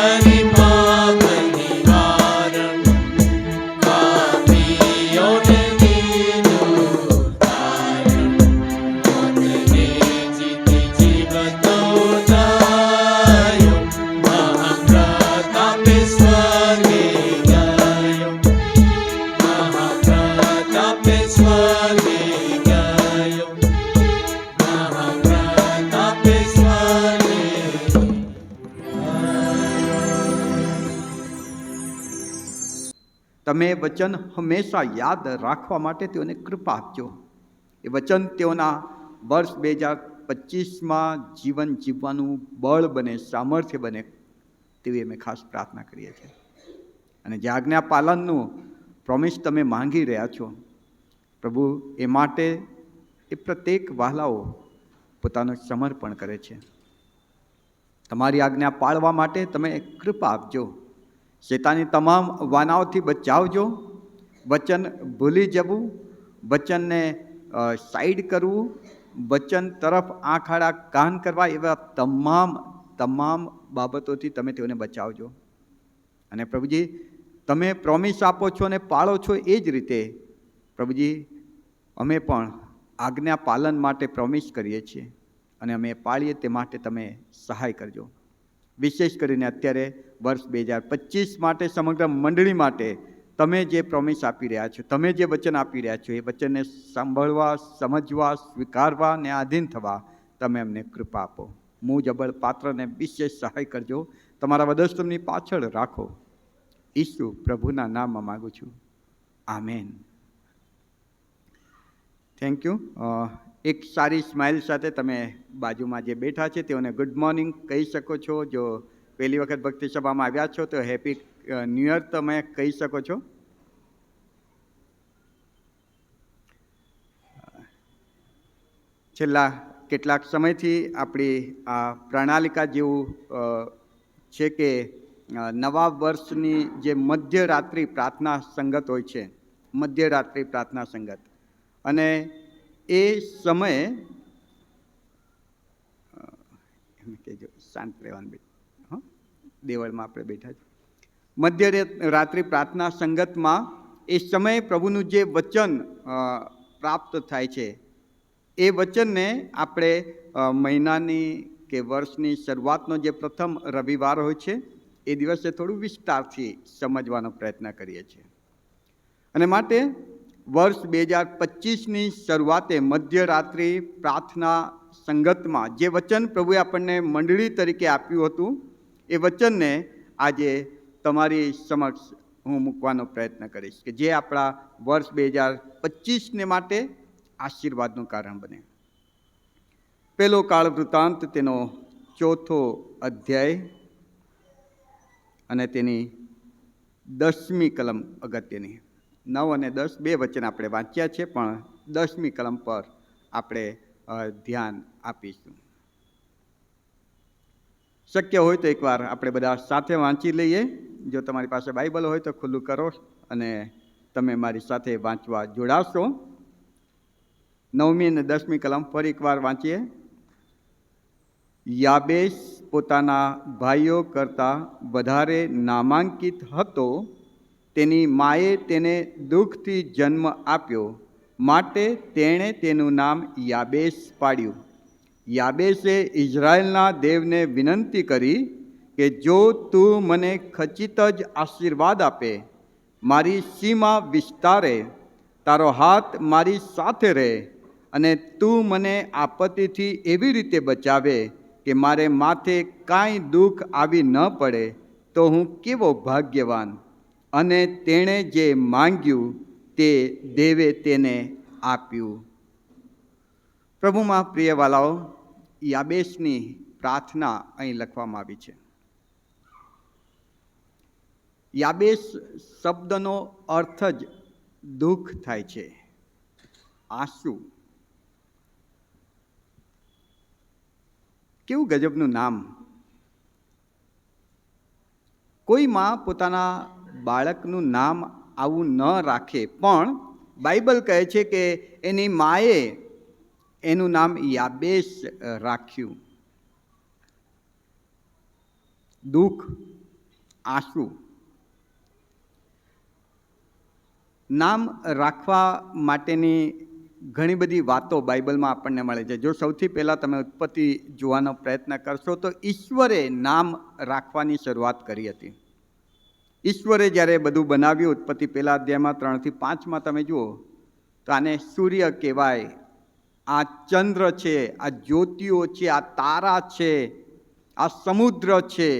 તારી પાપ નિવારણ પાપીઓને દીધું તારણ મોતને જીતી જીવતો થયો મહાપ્રતાપે સ્વર્ગે ગયો મહાપ્રતાપે સ્વર્ગે ગયો મહાપ્રતાપે સ્વર્ગે તમે વચન હંમેશા યાદ રાખવા માટે તેઓને કૃપા આપજો. એ વચન તેઓના વર્ષ 2025માં જીવન જીવવાનું બળ બને, સામર્થ્ય બને તેવી અમે ખાસ પ્રાર્થના કરીએ છીએ. અને જે આજ્ઞા પાલનનું પ્રોમિસ તમે માંગી રહ્યા છો પ્રભુ, એ માટે એ પ્રત્યેક વહાલાઓ પોતાનું સમર્પણ કરે છે. તમારી આજ્ઞા પાળવા માટે તમે કૃપા આપજો. શેતાની તમામ વાનાઓથી બચાવજો. વચન ભૂલી જવું, વચનને સાઈડ કરવું, વચન તરફ આંખ આડા કાન કરવા, એવા તમામ બાબતોથી તમે તેઓને બચાવજો. અને પ્રભુજી, તમે પ્રોમિસ આપો છો અને પાળો છો એ જ રીતે પ્રભુજી અમે પણ આજ્ઞા પાલન માટે પ્રોમિસ કરીએ છીએ અને અમે પાળીએ તે માટે તમે સહાય કરજો. વિશેષ કરીને અત્યારે વર્ષ 2025 માટે સમગ્ર મંડળી માટે તમે જે પ્રોમિસ આપી રહ્યા છો, તમે જે વચન આપી રહ્યા છો, એ વચનને સાંભળવા, સમજવા, સ્વીકારવા ને આધીન થવા તમે અમને કૃપા આપો. હું જબલ પાત્રને વિશેષ સહાય કરજો. તમારા વદસ્તમની પાછળ રાખો. ઈસુ પ્રભુના નામમાં માગું છું. આમેન. Thank you. એક સારી સ્માઇલ સાથે તમે બાજુમાં જે બેઠા છે તેઓને ગુડ મોર્નિંગ કહી શકો છો. જો પહેલી વખત ભક્તિ સભામાં આવ્યા છો તો હેપી ન્યૂ યર તમે કહી શકો છો. છેલ્લા કેટલાક સમયથી આપણી આ પ્રણાલિકા જેવું છે કે નવા વર્ષની જે મધ્યરાત્રિ પ્રાર્થના સંગત હોય છે, મધ્યરાત્રિ પ્રાર્થના સંગત, અને એ સમયે એમ કહેજો શાંત રહેવાનું બેઠ દેવળમાં આપણે બેઠા છીએ. મધ્યરાત્રિ પ્રાર્થના સંગતમાં એ સમયે પ્રભુનું જે વચન પ્રાપ્ત થાય છે એ વચનને આપણે મહિનાની કે વર્ષની શરૂઆતનો જે પ્રથમ રવિવાર હોય છે એ દિવસે થોડું વિસ્તારથી સમજવાનો પ્રયત્ન કરીએ છીએ. અને માટે વર્ષ 2025ની શરૂઆતે મધ્યરાત્રિ પ્રાર્થના સંગતમાં જે વચન પ્રભુએ આપણને મંડળી તરીકે આપ્યું હતું એ વચનને આજે તમારી સમક્ષ હું મૂકવાનો પ્રયત્ન કરીશ કે જે આપણા વર્ષ 2025ને માટે આશીર્વાદનું કારણ બને. પહેલો કાળ વૃત્તાંત તેનો 4થો અધ્યાય અને તેની 10મી કલમ અગત્યની. 9 અને 10 બે વચન આપણે વાંચ્યા છે, પણ 10મી કલમ પર આપણે ધ્યાન આપીશું. શક્ય હોય તો એકવાર આપણે બધા સાથે વાંચી લઈએ. જો તમારી પાસે બાઇબલ હોય તો ખુલ્લું કરો અને તમે મારી સાથે વાંચવા જોડાશો. 9મી અને 10મી કલમ ફરી એકવાર વાંચીએ. યાબેસ પોતાના ભાઈઓ કરતાં વધારે નામાંકિત હતો. તેની માએ તેને દુઃખથી જન્મ આપ્યો, માટે તેણે તેનું નામ યાબેસ પાડ્યું. યાબેસે ઇઝરાયલના દેવને વિનંતી કરી કે જો તું મને ખચિત જ આશીર્વાદ આપે, મારી સીમા વિસ્તારે, તારો હાથ મારી સાથે રહે અને તું મને આપત્તિથી એવી રીતે બચાવે કે મારે માથે કાંઈ દુઃખ આવી ન પડે, તો હું કેવો ભાગ્યવાન. અને તેણે જે માંગ્યું તે દેવે તેને આપ્યું. પ્રભુમાં પ્રિયવાલાઓ, યાબેસની પ્રાર્થના અહીં લખવામાં આવી છે. યાબેસ શબ્દનો અર્થ જ દુઃખ થાય છે, આંસુ. કેવું ગજબનું નામ. કોઈ માં પોતાના બાળકનું નામ આવું ન રાખે, પણ બાઇબલ કહે છે કે એની માએ એનું નામ યાબેસ રાખ્યું. દુઃખ આંસુ. નામ રાખવા માટેની ઘણી બધી વાતો બાઇબલમાં આપણને મળે છે. જો સૌથી પહેલાં તમે ઉત્પત્તિ જોવાનો પ્રયત્ન કરશો તો ઈશ્વરે નામ રાખવાની શરૂઆત કરી હતી. ઈશ્વરે જ્યારે બધું બનાવ્યું, ઉત્પત્તિ પહેલા અધ્યાયમાં 3 થી 5 તમે જુઓ તો આને સૂર્ય કહેવાય, આ ચંદ્ર છે, આ જ્યોતિઓ છે, આ તારા છે, આ સમુદ્ર છે,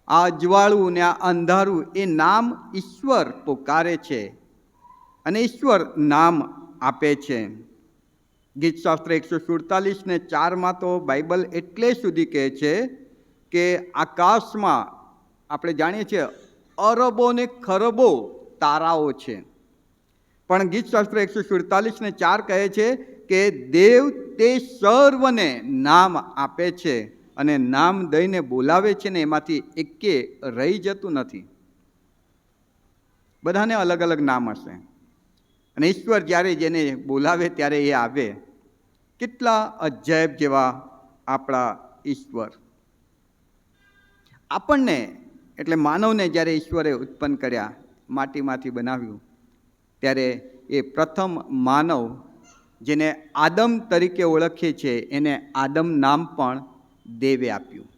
આ અજવાળું ને આ અંધારું, એ નામ ઈશ્વર પોકારે છે અને ઈશ્વર નામ આપે છે. ગીતશાસ્ત્ર 147:4 તો બાઇબલ એટલે સુધી કહે છે કે આકાશમાં આપણે જાણીએ છીએ અરબો ને ખરબો તારાઓ છે, પણ ગીતશાસ્ત્ર 147:4 કહે છે કે દેવ તે સર્વને નામ આપે છે અને નામ દઈને બોલાવે છે ને એમાંથી એકે રહી જતું નથી. બધાને અલગ અલગ નામ હશે અને ઈશ્વર જ્યારે જેને બોલાવે ત્યારે એ આવે. કેટલા અજાયબ જેવા આપણા ઈશ્વર. આપણને એટલે માનવને જ્યારે ઈશ્વરે ઉત્પન્ન કર્યા, માટીમાંથી બનાવ્યું, ત્યારે એ પ્રથમ માનવ જેને આદમ તરીકે ઓળખીએ છીએ એને આદમ નામ પણ દેવે આપ્યું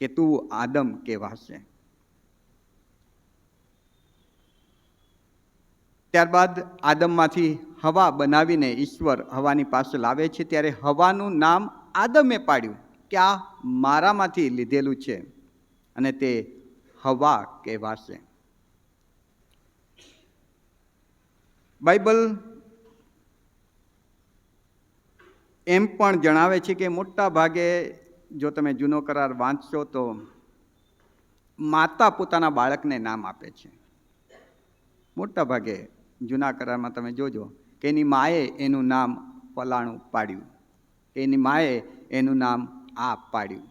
કે તું આદમ કહેવાશે. ત્યારબાદ આદમમાંથી હવા બનાવીને ઈશ્વર હવાની પાસે લાવે છે, ત્યારે હવાનું નામ આદમે પાડ્યું કે આ મારામાંથી લીધેલું છે અને તે હવા કહેવાશે. બાઇબલ એમ પણ જણાવે છે કે મોટા ભાગે જો તમે જૂનો કરાર વાંચશો તો માતા પોતાના બાળકને નામ આપે છે. મોટા ભાગે જૂના કરારમાં તમે જોજો કે એની માએ એનું નામ ફલાણું પાડ્યું, એની માએ એનું નામ આ પાડ્યું.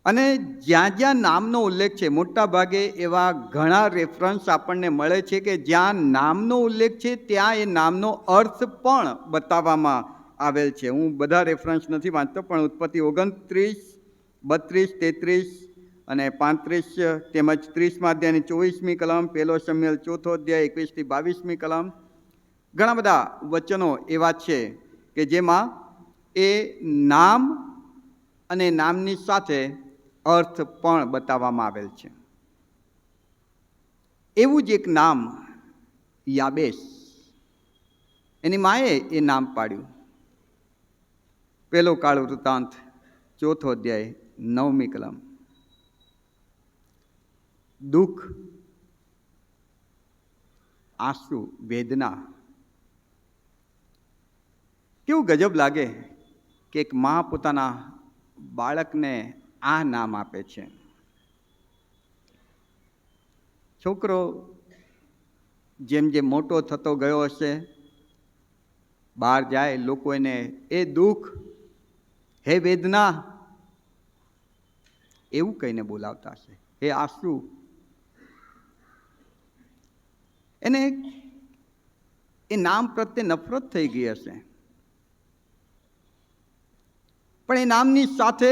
અને જ્યાં જ્યાં નામનો ઉલ્લેખ છે, મોટા ભાગે એવા ઘણા રેફરન્સ આપણને મળે છે કે જ્યાં નામનો ઉલ્લેખ છે ત્યાં એ નામનો અર્થ પણ બતાવવામાં આવેલ છે. હું બધા રેફરન્સ નથી વાંચતો, પણ ઉત્પત્તિ 29, 32, 33 અને 35 તેમજ 30મા અધ્યાયની 24મી કલમ, 1 શમૂએલ 4 અધ્યાય 21 થી 22મી કલમ, ઘણા બધા વચનો એવા છે કે જેમાં એ નામ અને નામની સાથે અર્થ પણ બતાવવામાં આવેલ છે. એવું જ એક નામ યાબેસ, એની માએ એ નામ પાડ્યું. 1 કાળ વૃત્તાંત 4 અધ્યાય 9મી કલમ. દુઃખ, આંસુ, વેદના. કેવું ગજબ લાગે કે એક મા પોતાના બાળકને આ નામ આપે છે. છોકરો જેમ જેમ મોટો થતો ગયો હશે, બહાર જાય, લોકો એને એ દુઃખ, હે વેદના એવું કહીને બોલાવતા હશે, હે આંસુ. એને એ નામ પ્રત્યે નફરત થઈ ગઈ હશે, પણ એ નામની સાથે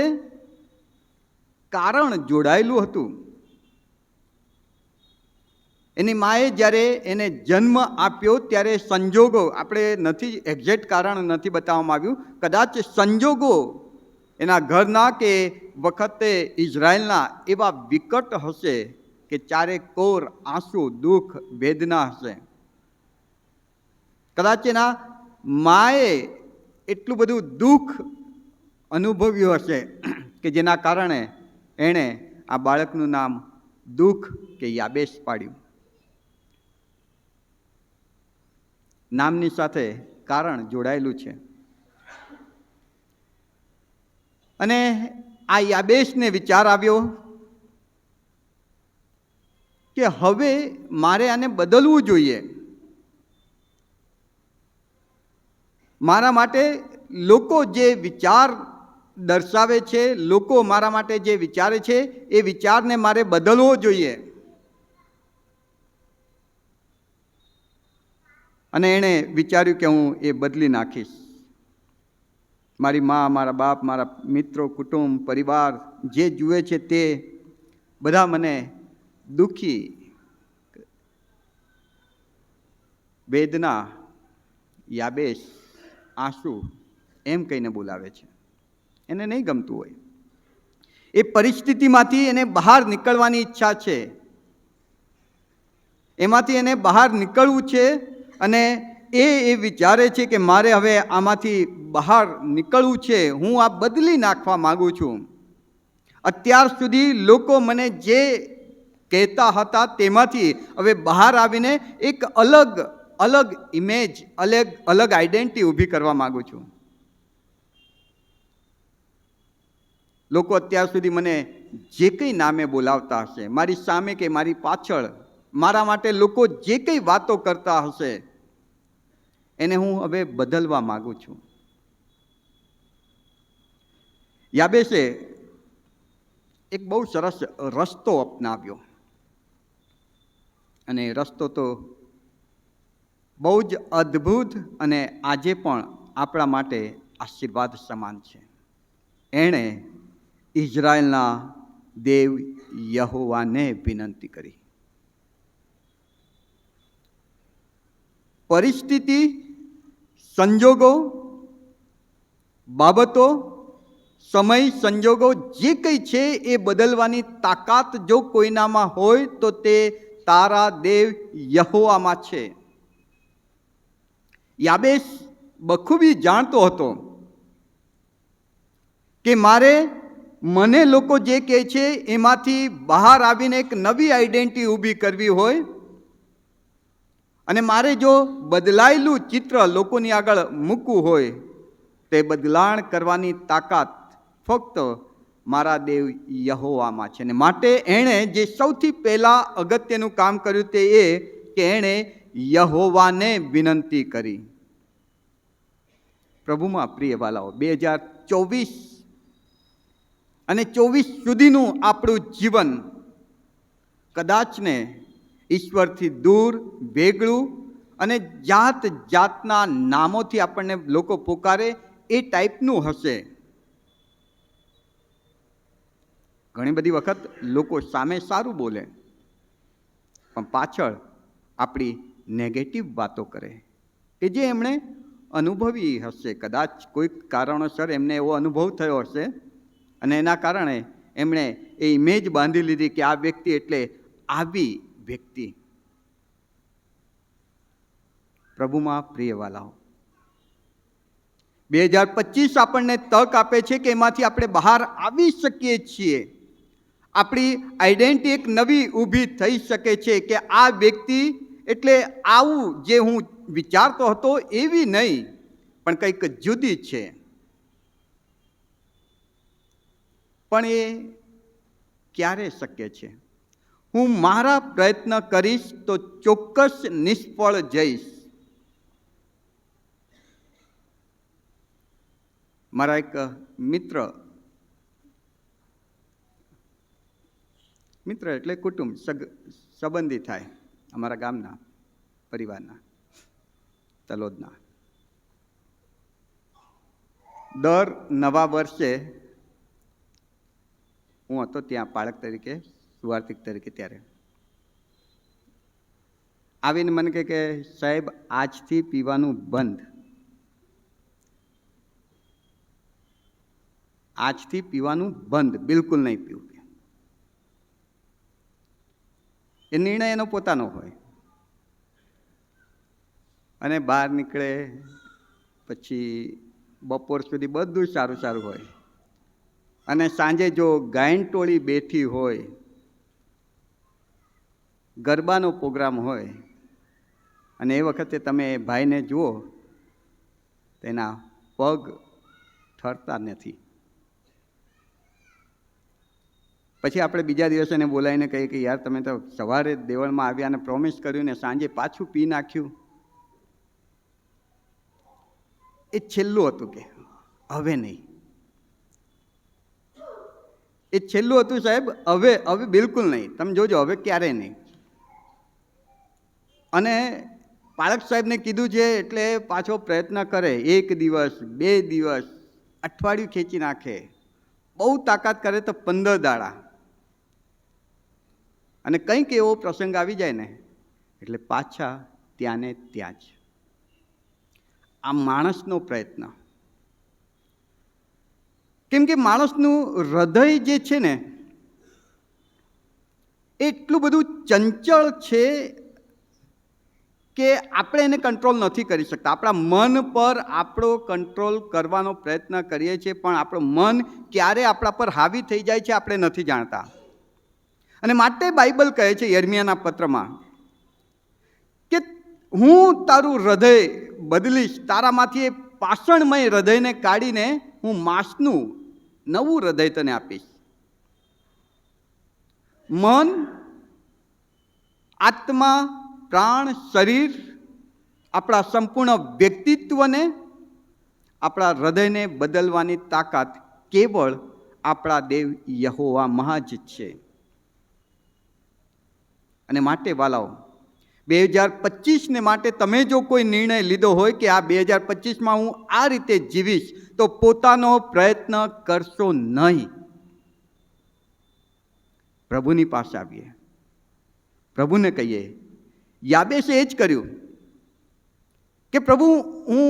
કારણ જોડાયેલું હતું. એની માએ જ્યારે એને જન્મ આપ્યો ત્યારે સંજોગો, આપણે નથી એક્ઝેક્ટ કારણ નથી બતાવવામાં આવ્યું, કદાચ સંજોગો એના ઘરના કે વખતે ઇઝરાયલના એવા વિકટ હશે કે ચારે કોર આંસુ, દુઃખ, વેદના હશે. કદાચ એના માએ એટલું બધું દુઃખ અનુભવ્યું હશે કે જેના કારણે એણે આ બાળકનું નામ દુઃખ કે યાબેસ પાડ્યું. નામની સાથે કારણ જોડાયેલું છે. અને આ યાબેસને વિચાર આવ્યો કે હવે મારે આને બદલવું જોઈએ. મારા માટે લોકો જે વિચાર દર્શાવે છે, લોકો મારા માટે જે વિચારે છે એ વિચારને મારે બદલવો જોઈએ. અને એણે વિચાર્યું કે હું એ બદલી નાખીશ. મારી મા, મારા બાપ, મારા મિત્રો, કુટુંબ, પરિવાર જે જુએ છે તે બધા મને દુઃખી, વેદના, યાબેશ, આંસુ એમ કહીને બોલાવે છે. એને નહીં ગમતું હોય. એ પરિસ્થિતિમાંથી એને બહાર નીકળવાની ઈચ્છા છે, એમાંથી એને બહાર નીકળવું છે અને એ વિચારે છે કે મારે હવે આમાંથી બહાર નીકળવું છે, હું આ બદલી નાખવા માગું છું. અત્યાર સુધી લોકો મને જે કહેતા હતા તેમાંથી હવે બહાર આવીને એક અલગ ઇમેજ, અલગ આઈડેન્ટિટી ઊભી કરવા માગું છું. લોકો અત્યાર સુધી મને જે કંઈ નામે બોલાવતા હશે, મારી સામે કે મારી પાછળ મારા માટે લોકો જે કંઈ વાતો કરતા હશે એને હું હવે બદલવા માગું છું. યાબેશે એક બહુ સરસ રસ્તો અપનાવ્યો અને રસ્તો તો બહુ જ અદ્ભુત અને આજે પણ આપણા માટે આશીર્વાદ સમાન છે. એણે ઇઝરાયલના દેવ યહોવાને વિનંતી કરી. પરિસ્થિતિ, સંજોગો, બાબતો, સમય, સંજોગો જે કંઈ છે એ બદલવાની તાકાત જો કોઈનામાં હોય તો તે તારા દેવ યહોવામાં છે. યાબેશ બખૂબી જાણતો હતો કે મને લોકો જે કહે છે એમાંથી બહાર આવીને એક નવી આઈડેન્ટિટી ઊભી કરવી હોય અને મારે જો બદલાયેલું ચિત્ર લોકોની આગળ મૂકવું હોય તે બદલાણ કરવાની તાકાત ફક્ત મારા દેવ યહોવામાં છે. અને માટે એણે જે સૌથી પહેલાં અગત્યનું કામ કર્યું તે એ કે એણે યહોવાને વિનંતી કરી. પ્રભુમાં પ્રિય વાલાઓ, 2024 અને 24 સુધીનું આપણું જીવન કદાચને ઈશ્વરથી દૂર, વેગળું અને જાતના નામોથી આપણને લોકો પોકારે એ ટાઈપનું હશે. ઘણી બધી વખત લોકો સામે સારું બોલે પણ પાછળ આપણી નેગેટિવ વાતો કરે કે જે એમણે અનુભવી હશે. કદાચ કોઈક કારણોસર એમને એવો અનુભવ થયો હશે અને એના કારણે એમણે એ ઇમેજ બાંધી લીધી કે આ વ્યક્તિ એટલે આવી વ્યક્તિ. પ્રભુમાં પ્રિય વાલાઓ, 2025 આપણને તક આપે છે કે એમાંથી આપણે બહાર આવી શકીએ છીએ. આપણી આઈડેન્ટિટી એક નવી ઊભી થઈ શકે છે કે આ વ્યક્તિ એટલે આવું જે હું વિચારતો હતો એવી નહીં, પણ કંઈક જુદી છે. પણ એ ક્યારે શક્ય છે? હું મારા પ્રયત્ન કરીશ તો ચોક્કસ નિષ્ફળ જઈશ. મારા એક મિત્ર એટલે કુટુંબ સંબંધી થાય, અમારા ગામના પરિવારના, તલોદના, દર નવા વર્ષે હું હતો ત્યાં પાળક તરીકે, સુવાર્તિક તરીકે, ત્યારે આવીને મને કહે કે સાહેબ આજથી પીવાનું બંધ, આજથી પીવાનું બંધ, બિલકુલ નહીં પીવું. એ નિર્ણય એનો પોતાનો હોય. અને બહાર નીકળે પછી બપોર સુધી બધું સારું સારું હોય અને સાંજે જો ગાયન ટોળી બેઠી હોય, ગરબાનો પ્રોગ્રામ હોય અને એ વખતે તમે ભાઈને જુઓ તેના પગ ઠરતા નથી. પછી આપણે બીજા દિવસે એને બોલાવીને કહીએ કે યાર તમે તો સવારે દેવળમાં આવ્યા અને પ્રોમિસ કર્યું ને સાંજે પાછું પી નાખ્યું. એ છેલ્લું હતું કે હવે નહીં. એ છેલ્લું હતું સાહેબ, હવે બિલકુલ નહીં. તમે જોજો હવે ક્યારેય નહીં. અને પાળક સાહેબને કીધું છે એટલે પાછો પ્રયત્ન કરે. 1 દિવસ 2 દિવસ અઠવાડિયું ખેંચી નાખે, બહુ તાકાત કરે તો 15 દાડા, અને કંઈક એવો પ્રસંગ આવી જાય ને એટલે પાછા ત્યાં ને ત્યાં જ. આ માણસનો પ્રયત્ન. કેમ કે માણસનું હૃદય જે છે ને એટલું બધું ચંચળ છે કે આપણે એને કંટ્રોલ નથી કરી શકતા. આપણા મન પર આપણો કંટ્રોલ કરવાનો પ્રયત્ન કરીએ છીએ, પણ આપણું મન ક્યારે આપણા પર હાવી થઈ જાય છે આપણે નથી જાણતા. અને માટે બાઇબલ કહે છે યર્મિયાના પત્રમાં કે હું તારું હૃદય બદલીશ, તારામાંથી એ પાષાણમય હૃદયને કાઢીને હું માંસનું નવું હૃદય તને આપીશ. મન, આત્મા, પ્રાણ, શરીર, આપણા સંપૂર્ણ વ્યક્તિત્વને, આપણા હૃદયને બદલવાની તાકાત કેવળ આપણા દેવ યહોવામાં જ છે. અને માટે વાલાઓ, 2025ને માટે તમે જો કોઈ નિર્ણય લીધો હોય કે આ 2025માં હું આ રીતે જીવીશ, તો પોતાનો પ્રયત્ન કરશો નહીં. પ્રભુની પાસે આવીએ, પ્રભુને કહીએ. યાબેસે એ જ કર્યું કે પ્રભુ, હું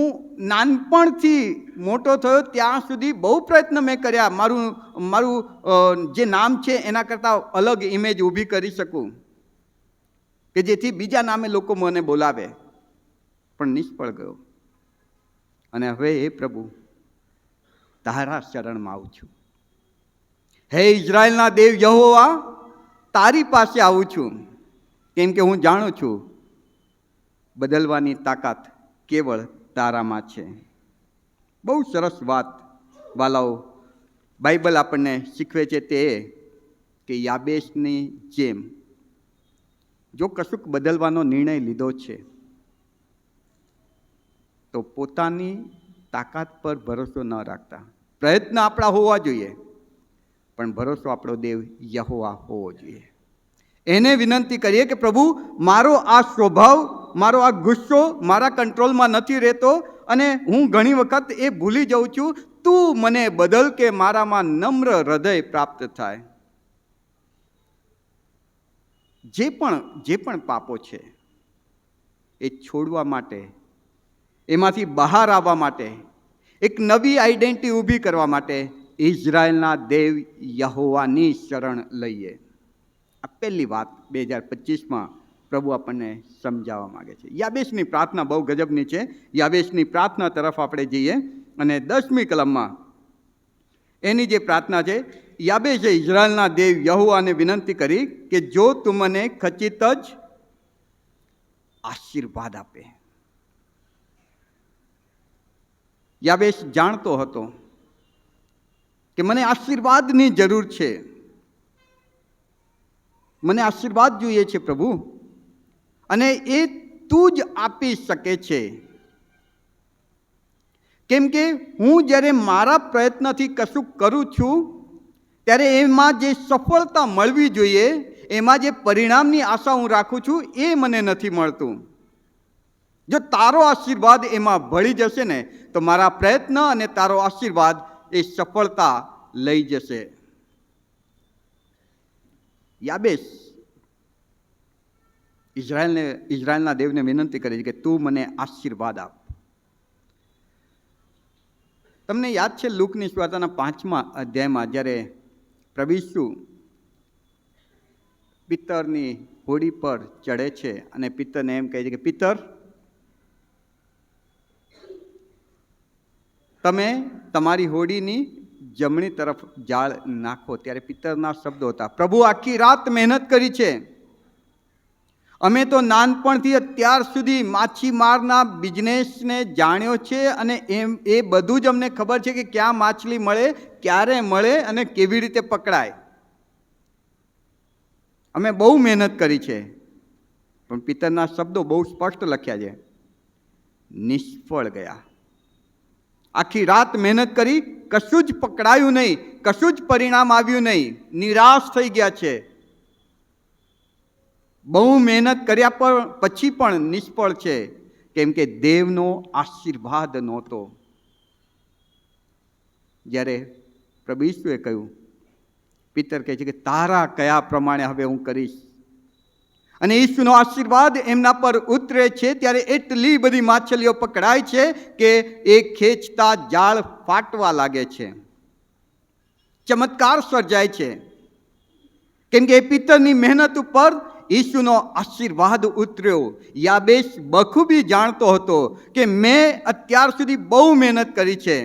નાનપણથી મોટો થયો ત્યાં સુધી બહુ પ્રયત્ન મેં કર્યા, મારું જે નામ છે એના કરતાં અલગ ઇમેજ ઊભી કરી શકું, કે જેથી બીજા નામે લોકો મને બોલાવે, પણ નિષ્ફળ ગયો. અને હવે હે પ્રભુ, તારા શરણમાં આવું છું. હે ઇઝરાયલના દેવ યહોવા, તારી પાસે આવું છું, કેમ કે હું જાણું છું બદલવાની તાકાત કેવળ તારામાં છે. બહુ સરસ વાત વાલાઓ બાઇબલ આપણને શીખવે છે તે કે યાબેસની જેમ જો કશુંક બદલવાનો નિર્ણય લીધો છે તો પોતાની તાકાત પર ભરોસો ન રાખતા. પ્રયત્ન આપણા હોવા જોઈએ, પણ ભરોસો આપણો દેવ યહોવા હોવો જોઈએ. એને વિનંતી કરીએ કે પ્રભુ, મારો આ સ્વભાવ, મારો આ ગુસ્સો મારા કંટ્રોલમાં નથી રહેતો, અને હું ઘણી વખત એ ભૂલી જાઉં છું. તું મને બદલ કે મારામાં નમ્ર હૃદય પ્રાપ્ત થાય. જે પણ પાપો છે એ છોડવા માટે, એમાંથી બહાર આવવા માટે, એક નવી આઈડેન્ટિટી ઊભી કરવા માટે ઇઝરાયલના દેવ યહોવાની શરણ લઈએ. આ પહેલી વાત 2025માં પ્રભુ આપણને સમજાવવા માગે છે. યાબેસની પ્રાર્થના બહુ ગજબની છે. યાબેસની પ્રાર્થના તરફ આપણે જઈએ અને 10મી કલમમાં એની જે પ્રાર્થના છે, યાબેસે ઇઝરાયલના દેવ યહોવાને વિનંતી કરી કે જો તું મને ખચિત જ આશીર્વાદ આપે. યાબેસ જાણતો હતો કે મને આશીર્વાદની જરૂર છે, મને આશીર્વાદ જોઈએ છે પ્રભુ, અને એ તું જ આપી શકે છે. કેમ કે હું જ્યારે મારા પ્રયત્નથી કશું કરું છું ત્યારે એમાં જે સફળતા મળવી જોઈએ, એમાં જે પરિણામની આશા હું રાખું છું, એ મને નથી મળતું. જો તારો આશીર્વાદ એમાં ભળી જશે ને તો મારા પ્રયત્ન અને તારો આશીર્વાદ એ સફળતા લઈ જશે. યાબેસ ઇઝરાયલના દેવને વિનંતી કરે છે કે તું મને આશીર્વાદ આપ. તમને યાદ છે લૂકની સુવાર્તાના 5મા અધ્યાયમાં જ્યારે પ્રભુ ઈસુ પિત્તરની હોડી પર ચડે છે અને પિત્તરને એમ કહે છે કે પિત્તર, તમે તમારી હોડીની જમણી તરફ જાળ નાખો. ત્યારે પિત્તરના શબ્દો હતા, પ્રભુ આખી રાત મહેનત કરી છે, અમે તો નાનપણથી અત્યાર સુધી માછીમારના બિઝનેસને જાણ્યો છે, અને એ બધું જ અમને ખબર છે કે ક્યાં માછલી મળે, ક્યારે મળે અને કેવી રીતે પકડાય. અમે બહુ મહેનત કરી છે. પણ પિત્તરના શબ્દો બહુ સ્પષ્ટ લખ્યા છે, નિષ્ફળ ગયા. આખી રાત મહેનત કરી, કશું જ પકડાયું નહીં, કશું જ પરિણામ આવ્યું નહીં, નિરાશ થઈ ગયા છે. બહુ મહેનત કર્યા પછી પણ નિષ્ફળ છે, કેમ કે દેવનો આશીર્વાદ નહોતો. જ્યારે પ્રભુ ઈસુએ કહ્યું, પિતર કહે છે કે તારા કયા પ્રમાણે હવે હું કરીશ, અને ઈસુનો આશીર્વાદ એમના પર ઉતરે છે ત્યારે એટલી બધી માછલીઓ પકડાય છે કે એ ખેંચતા જાળ ફાટવા લાગે છે. ચમત્કાર સર્જાય છે, કેમ કે એ પિતરની મહેનત ઉપર ઈસુનો આશીર્વાદ ઉતર્યો. યાબેશ બખૂબી જાણતો હતો કે મેં અત્યાર સુધી બહુ મહેનત કરી છે,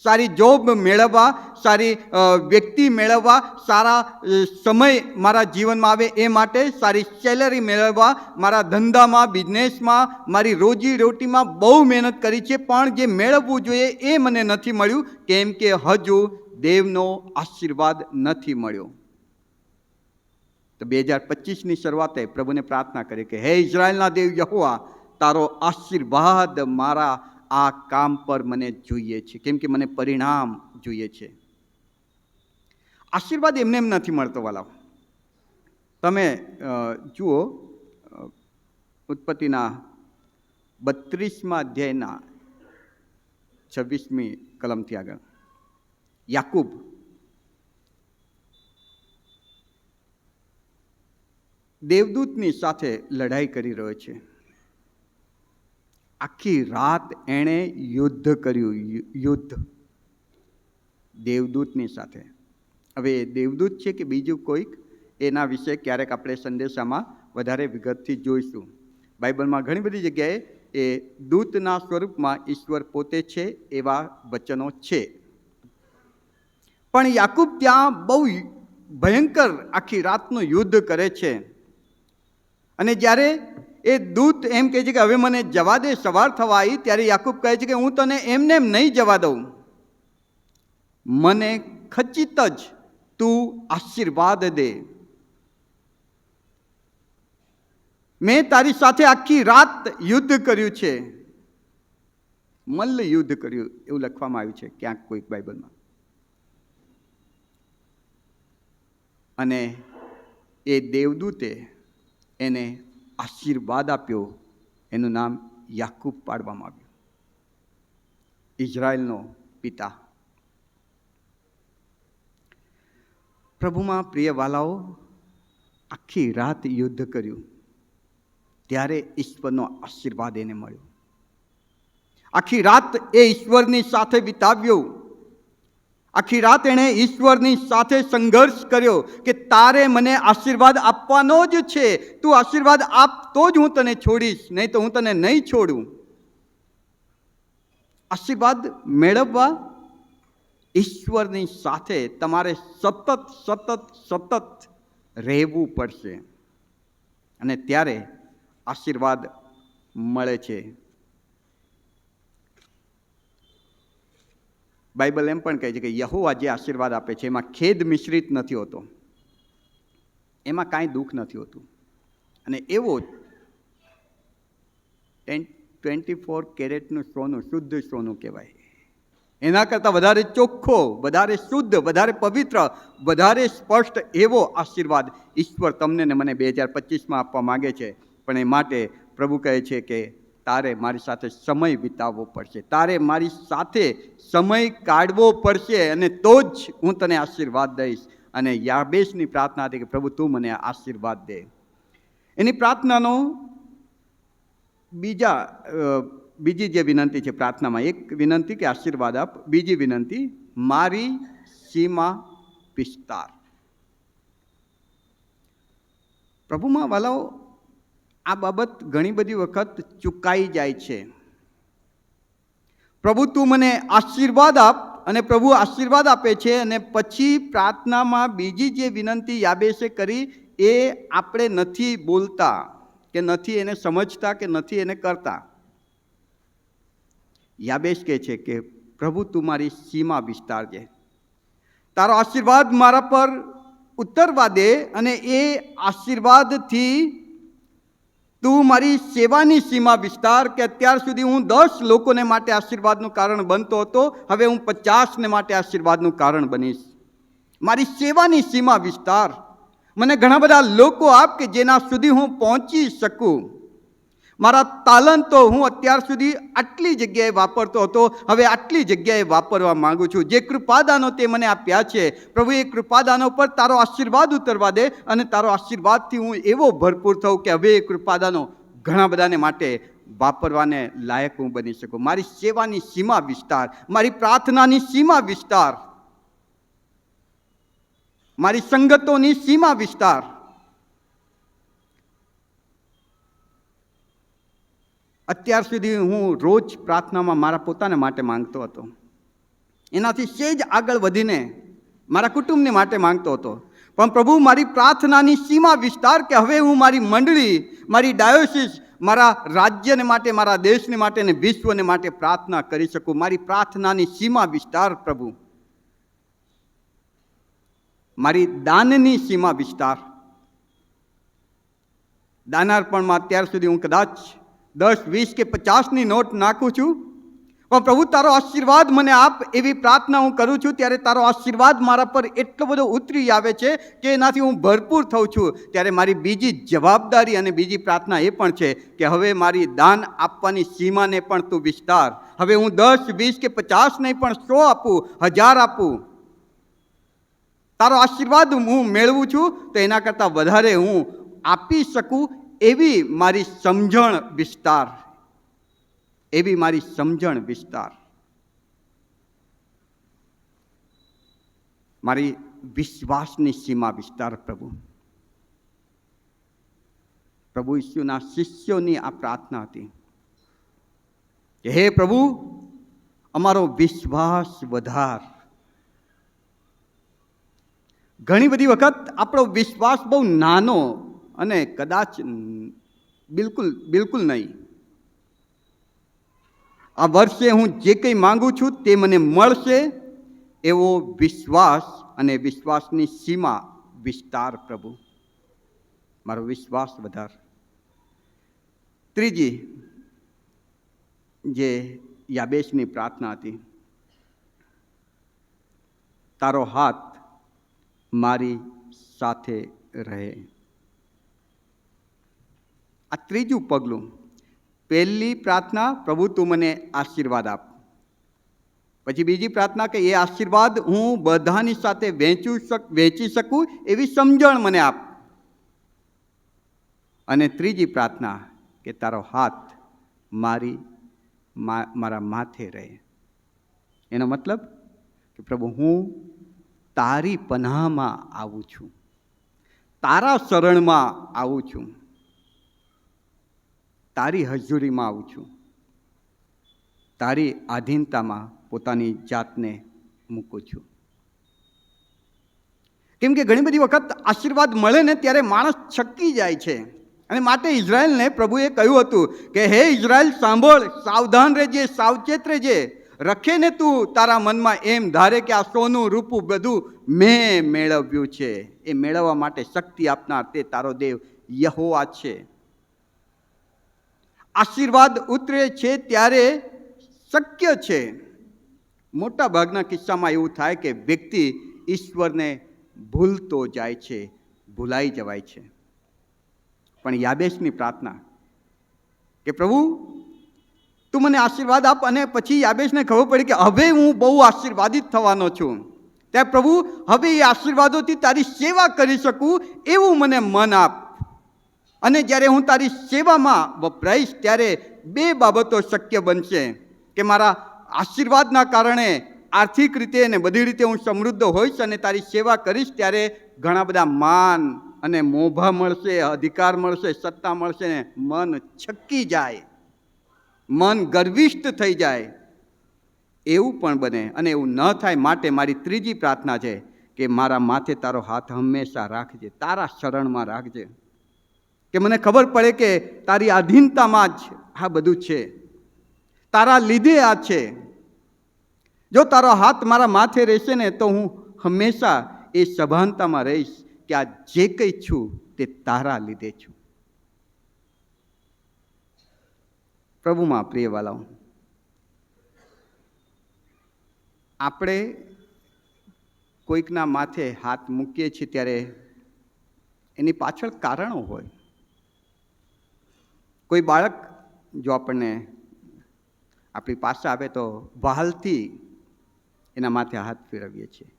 સારી જોબ મેળવવા, સારી વ્યક્તિ મેળવવા, સારા સમય મારા જીવનમાં આવે એ માટે, સારી સેલરી મેળવવા, મારા ધંધામાં, બિઝનેસમાં, મારી રોજી રોટીમાં બહુ મહેનત કરી છે, પણ જે મેળવવું જોઈએ એ મને નથી મળ્યું, કેમ કે હજુ દેવનો આશીર્વાદ નથી મળ્યો. તો 2025ની શરૂઆતે પ્રભુને પ્રાર્થના કરી કે હે ઇઝરાયલના દેવ યહોવા, તારો આશીર્વાદ મારા આ કામ પર મને જોઈએ છે, કેમ કે મને પરિણામ જોઈએ છે. આશીર્વાદ એમને એમ નથી મળતો વાલાઓ. તમે જુઓ ઉત્પત્તિના 32મા અધ્યાયના 26મી કલમથી આગળ યાકૂબ દેવદૂતની સાથે લડાઈ કરી રહ્યો છે. આખી રાત એણે યુદ્ધ કર્યું, યુદ્ધ દેવદૂતની સાથે. હવે દેવદૂત છે કે બીજું કોઈક, એના વિશે ક્યારેક આપણે સંદેશામાં વધારે વિગતથી જોઈશું. બાઇબલમાં ઘણી બધી જગ્યાએ એ દૂતના સ્વરૂપમાં ઈશ્વર પોતે છે એવા વચનો છે. પણ યાકૂબ ત્યાં બહુ ભયંકર આખી રાતનું યુદ્ધ કરે છે. અને જ્યારે એ દૂત એમ કહે છે કે હવે મને જવા દે, સવાર થવા આવી, ત્યારે યાકૂબ કહે છે કે હું તને એમને એમ નહીં જવા દઉં, મને ખચિત જ તું આશીર્વાદ દે. મેં તારી સાથે આખી રાત યુદ્ધ કર્યું છે, મલ્લ યુદ્ધ કર્યું એવું લખવામાં આવ્યું છે ક્યાંક કોઈક બાઇબલમાં. અને એ દેવદૂતે એને આશીર્વાદ આપ્યો, એનું નામ યાકૂબ પાડવામાં આવ્યું, ઇઝરાયલનો પિતા. પ્રભુમાં પ્રિય વાલાઓ, આખી રાત યુદ્ધ કર્યું ત્યારે ઈશ્વરનો આશીર્વાદ એને મળ્યો. આખી રાત એ ઈશ્વરની સાથે વિતાવ્યો. આખી રાત એણે ઈશ્વરની સાથે સંઘર્ષ કર્યો કે તારે મને આશીર્વાદ આપવાનો જ છે, તું આશીર્વાદ આપ તો જ હું તને છોડીશ, નહીં તો હું તને નહીં છોડું. આશીર્વાદ મેળવવા ઈશ્વરની સાથે તમારે સતત સતત સતત રહેવું પડશે, અને ત્યારે આશીર્વાદ મળે છે. બાઇબલ એમ પણ કહે છે કે યહોવા જે આશીર્વાદ આપે છે એમાં ખેદ મિશ્રિત નથી હોતો, એમાં કાંઈ દુઃખ નથી હોતું. અને એવો 24 કેરેટનું સોનું, શુદ્ધ સોનું કહેવાય, એના કરતાં વધારે ચોખ્ખો, વધારે શુદ્ધ, વધારે પવિત્ર, વધારે સ્પષ્ટ એવો આશીર્વાદ ઈશ્વર તમને ને મને 2025માં આપવા માગે છે. પણ એ માટે પ્રભુ કહે છે કે તારે મારી સાથે સમય વિતાવવો પડશે, તારે મારી સાથે સમય કાઢવો પડશે, અને તો જ હું તને આશીર્વાદ દઈશ. અને યાબેશની પ્રાર્થના હતી કે પ્રભુ તું મને આશીર્વાદ દે. એની પ્રાર્થનાનો બીજી જે વિનંતી છે પ્રાર્થનામાં, એક વિનંતી કે આશીર્વાદ આપ, બીજી વિનંતી મારી સીમા વિસ્તાર. પ્રભુમાં વાલાઓ, આ બાબત ઘણી બધી વખત ચૂકાઈ જાય છે. પ્રભુ તું મને આશીર્વાદ આપ, અને પ્રભુ આશીર્વાદ આપે છે, અને પછી પ્રાર્થનામાં બીજી જે વિનંતી યાબેશે કરી એ આપણે નથી બોલતા, કે નથી એને સમજતા, કે નથી એને કરતા. યાબેશ કહે છે કે પ્રભુ તું મારી સીમા વિસ્તારજે, તારો આશીર્વાદ મારા પર ઉતરવા દે, અને એ આશીર્વાદથી તું મારી સેવાની સીમા વિસ્તાર. કે અત્યાર સુધી હું 10 લોકોને માટે આશીર્વાદનું કારણ બનતો હતો, હવે હું 50ને માટે આશીર્વાદનું કારણ બનીશ. મારી સેવાની સીમા વિસ્તાર, મને ઘણા બધા લોકો આપ કે જેના સુધી હું પહોંચી શકું. મારા તાલંતો હું અત્યાર સુધી આટલી જગ્યાએ વાપરતો હતો, હવે આટલી જગ્યાએ વાપરવા માંગુ છું. જે કૃપાદાનો તે મને આપ્યા છે પ્રભુ, એ કૃપાદાનો પર તારો આશીર્વાદ ઉતરવા દે અને તારો આશીર્વાદથી હું એવો ભરપૂર થઉં કે હવે એ કૃપાદાનો ઘણા બધાને માટે વાપરવાને લાયક હું બની શકું. મારી સેવાની સીમા વિસ્તાર, મારી પ્રાર્થનાની સીમા વિસ્તાર, મારી સંગતોની સીમા વિસ્તાર. અત્યાર સુધી હું રોજ પ્રાર્થનામાં મારા પોતાને માટે માંગતો હતો, એનાથી સેજ આગળ વધીને મારા કુટુંબને માટે માંગતો હતો. પણ પ્રભુ, મારી પ્રાર્થનાની સીમા વિસ્તાર કે હવે હું મારી મંડળી, મારી ડાયોસિસ, મારા રાજ્યને માટે, મારા દેશને માટે અને વિશ્વને માટે પ્રાર્થના કરી શકું. મારી પ્રાર્થનાની સીમા વિસ્તાર પ્રભુ, મારી દાનની સીમા વિસ્તાર. દાનાર્પણમાં અત્યાર સુધી હું કદાચ 10, 20 કે 50ની નોટ નાખું છું, પણ પ્રભુ તારો આશીર્વાદ મને આપ એવી પ્રાર્થના હું કરું છું. ત્યારે તારો આશીર્વાદ મારા પર એટલો બધો ઉતરી આવે છે કે એનાથી હું ભરપૂર થઉં છું. ત્યારે મારી બીજી જવાબદારી અને બીજી પ્રાર્થના એ પણ છે કે હવે મારી દાન આપવાની સીમાને પણ તું વિસ્તાર. હવે હું 10, 20 કે 50 નહીં, પણ 100 આપું, 1000 આપું. તારો આશીર્વાદ હું મેળવું છું તો એના કરતાં વધારે હું આપી શકું એવી મારી સમજણ વિસ્તાર, એવી મારી સમજણ વિસ્તાર. મારી વિશ્વાસની સીમા વિસ્તાર પ્રભુ. પ્રભુ ઈસુના શિષ્યોની આ પ્રાર્થના હતી કે હે પ્રભુ, અમારો વિશ્વાસ વધાર. ઘણી બધી વખત આપણો વિશ્વાસ બહુ નાનો અને કદાચ બિલકુલ નહીં. આ વર્ષે હું જે કંઈ માંગુ છું તે મને મળશે એવો વિશ્વાસ અને વિશ્વાસની સીમા વિસ્તાર પ્રભુ. મારો વિશ્વાસ વધાર. ત્રીજી જે યાબેશની પ્રાર્થના હતી, તારો હાથ મારી સાથે રહે. આ ત્રીજું પગલું. પહેલી પ્રાર્થના, પ્રભુ તું મને આશીર્વાદ આપ. પછી બીજી પ્રાર્થના કે એ આશીર્વાદ હું બધાની સાથે વહેંચી શકું એવી સમજણ મને આપ. અને ત્રીજી પ્રાર્થના કે તારો હાથ મારા માથે રહે. એનો મતલબ કે પ્રભુ, હું તારી પનાહમાં આવું છું, તારા શરણમાં આવું છું, તારી હજુરીમાં આવું છું, તારી આધીનતામાં પોતાની જાતને મૂકું છું. કેમ કે ઘણી બધી વખત આશીર્વાદ મળે ને ત્યારે માણસ છટકી જાય છે. અને માટે ઇઝરાયલને પ્રભુએ કહ્યું હતું કે હે ઇઝરાયલ સાંભળ, સાવધાન રહેજે, સાવચેત રહેજે. રખે ને તું તારા મનમાં એમ ધારે કે આ સોનું રૂપું બધું મેં મેળવ્યું છે. એ મેળવવા માટે શક્તિ આપનાર તે તારો દેવ યહોવા છે. આશીર્વાદ ઉતરે છે ત્યારે શક્ય છે. મોટા ભાગના કિસ્સામાં એવું થાય કે વ્યક્તિ ઈશ્વરને ભૂલતો જાય છે, ભૂલાઈ જવાય છે. પણ યાબેશની પ્રાર્થના કે પ્રભુ તું મને આશીર્વાદ આપ, અને પછી યાબેશને ખબર પડી કે હવે હું બહુ આશીર્વાદિત થવાનો છું. ત્યાં પ્રભુ હવે એ આશીર્વાદોથી તારી સેવા કરી શકું એવું મને મન આપ. અને જ્યારે હું તારી સેવામાં વપરાઈશ ત્યારે બે બાબતો શક્ય બનશે કે મારા આશીર્વાદના કારણે આર્થિક રીતે અને બધી રીતે હું સમૃદ્ધ હોઈશ, અને તારી સેવા કરીશ ત્યારે ઘણા બધા માન અને મોભા મળશે, અધિકાર મળશે, સત્તા મળશે, ને મન છકી જાય, મન ગર્વિષ્ઠ થઈ જાય. એવું પણ બને. અને એવું ન થાય માટે મારી ત્રીજી પ્રાર્થના છે કે મારા માથે તારો હાથ હંમેશા રાખજે, તારા શરણમાં રાખજે. કે મને ખબર પડે કે તારી આધીનતામાં જ આ બધું છે, તારા લીધે આ છે. જો તારો હાથ મારા માથે રહેશે ને તો હું હંમેશા એ સભાનતામાં રહીશ કે આ જે કંઈ છું તે તારા લીધે છું. પ્રભુમાં પ્રિય વાલાઓ, આપણે કોઈકના માથે હાથ મૂકીએ છીએ ત્યારે એની પાછળ કારણો હોય. કોઈ બાળક જો આપણને આપણી પાસે આવે તો વહાલથી એના માથે હાથ ફેરવીએ છીએ.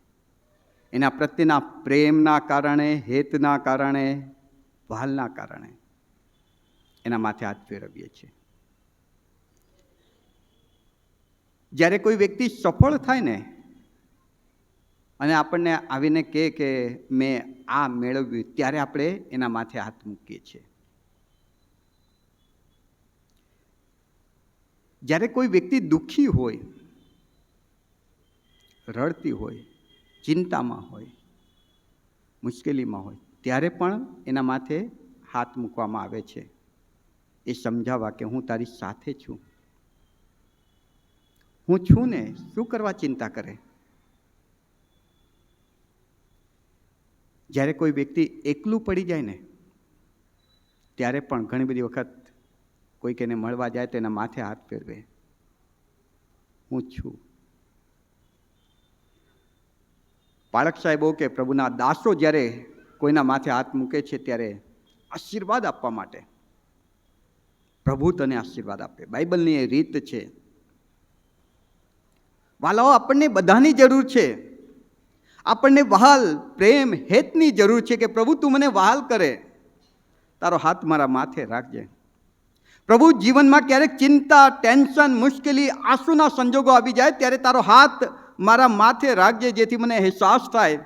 એના પ્રત્યેના પ્રેમના કારણે, હેતના કારણે, વહાલના કારણે એના માથે હાથ ફેરવીએ છીએ. જ્યારે કોઈ વ્યક્તિ સફળ થાય ને અને આપણને આવીને કહે કે મેં આ મેળવ્યું, ત્યારે આપણે એના માથે હાથ મૂકીએ છીએ. જ્યારે કોઈ વ્યક્તિ દુઃખી હોય, રડતી હોય, ચિંતામાં હોય, મુશ્કેલીમાં હોય, ત્યારે પણ એના માથે હાથ મૂકવામાં આવે છે, એ સમજાવવા કે હું તારી સાથે છું. હું છું ને, શું કરવા ચિંતા કરે? જ્યારે કોઈ વ્યક્તિ એકલું પડી જાય ને, ત્યારે પણ ઘણી બધી વખત કોઈક એને મળવા જાય તો એના માથે હાથ ફેરવે, હું છું. પાળક સાહેબો કે પ્રભુના દાસો જ્યારે કોઈના માથે હાથ મૂકે છે ત્યારે આશીર્વાદ આપવા માટે, પ્રભુ તને આશીર્વાદ આપે, બાઇબલની એ રીત છે. વાલાઓ, આપણને બધાની જરૂર છે. આપણને વહાલ, પ્રેમ, હેતની જરૂર છે કે પ્રભુ તું મને વહાલ કરે, તારો હાથ મારા માથે રાખજે. પ્રભુ, જીવનમાં ક્યારેક ચિંતા, ટેન્શન, મુશ્કેલી, આંસુના સંજોગો આવી જાય ત્યારે તારો હાથ મારા માથે રાખજે, જેથી મને અહેસાસ થાય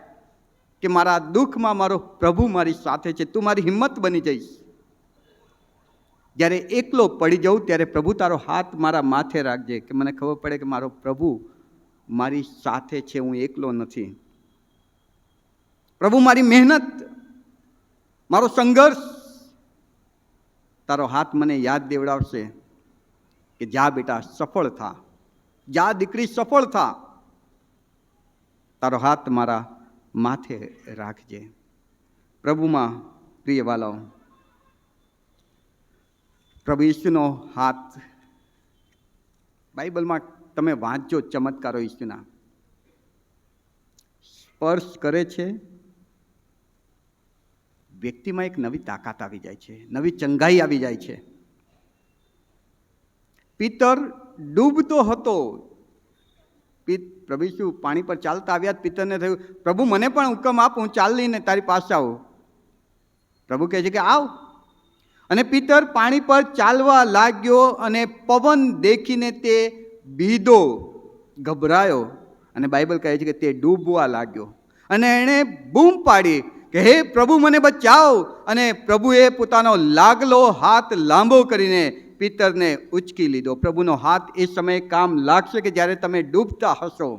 કે મારા દુઃખમાં મારો પ્રભુ મારી સાથે છે, તું મારી હિંમત બની જઈશ. જ્યારે એકલો પડી જાઉં ત્યારે પ્રભુ તારો હાથ મારા માથે રાખજે, કે મને ખબર પડે કે મારો પ્રભુ મારી સાથે છે, હું એકલો નથી. પ્રભુ, મારી મહેનત, મારો સંઘર્ષ, તારો હાથ મને યાદ દેવડાવશે કે જા બેટા સફળ થા, જા દીકરી સફળ થા, તારો હાથ મારા માથે રાખજે. પ્રભુમાં પ્રિય વાલાઓ, પ્રભુ ઈસુનો હાથ બાઇબલમાં તમે વાંચજો, ચમત્કારો ઈસુના સ્પર્શ કરે છે, વ્યક્તિમાં એક નવી તાકાત આવી જાય છે, નવી ચંગાઈ આવી જાય છે. પિતર ડૂબતો હતો, પ્રભુ ઈસુ પાણી પર ચાલતા આવ્યા, પિતરને થયું પ્રભુ મને પણ હુકમ આપ, હું ચાલીને તારી પાસે આવું. પ્રભુ કહે છે કે આવ. અને પિતર પાણી પર ચાલવા લાગ્યો અને પવન દેખીને તે ભીધો, ગભરાયો, અને બાઇબલ કહે છે કે તે ડૂબવા લાગ્યો અને એણે બૂમ પાડી કે હે પ્રભુ મને બચાવ. અને પ્રભુએ પોતાનો લાગલો હાથ લાંબો કરીને પિતરને ઉચકી લીધો. પ્રભુનો હાથ એ સમયે કામ લાગશે કે જ્યારે તમે ડૂબતા હશો.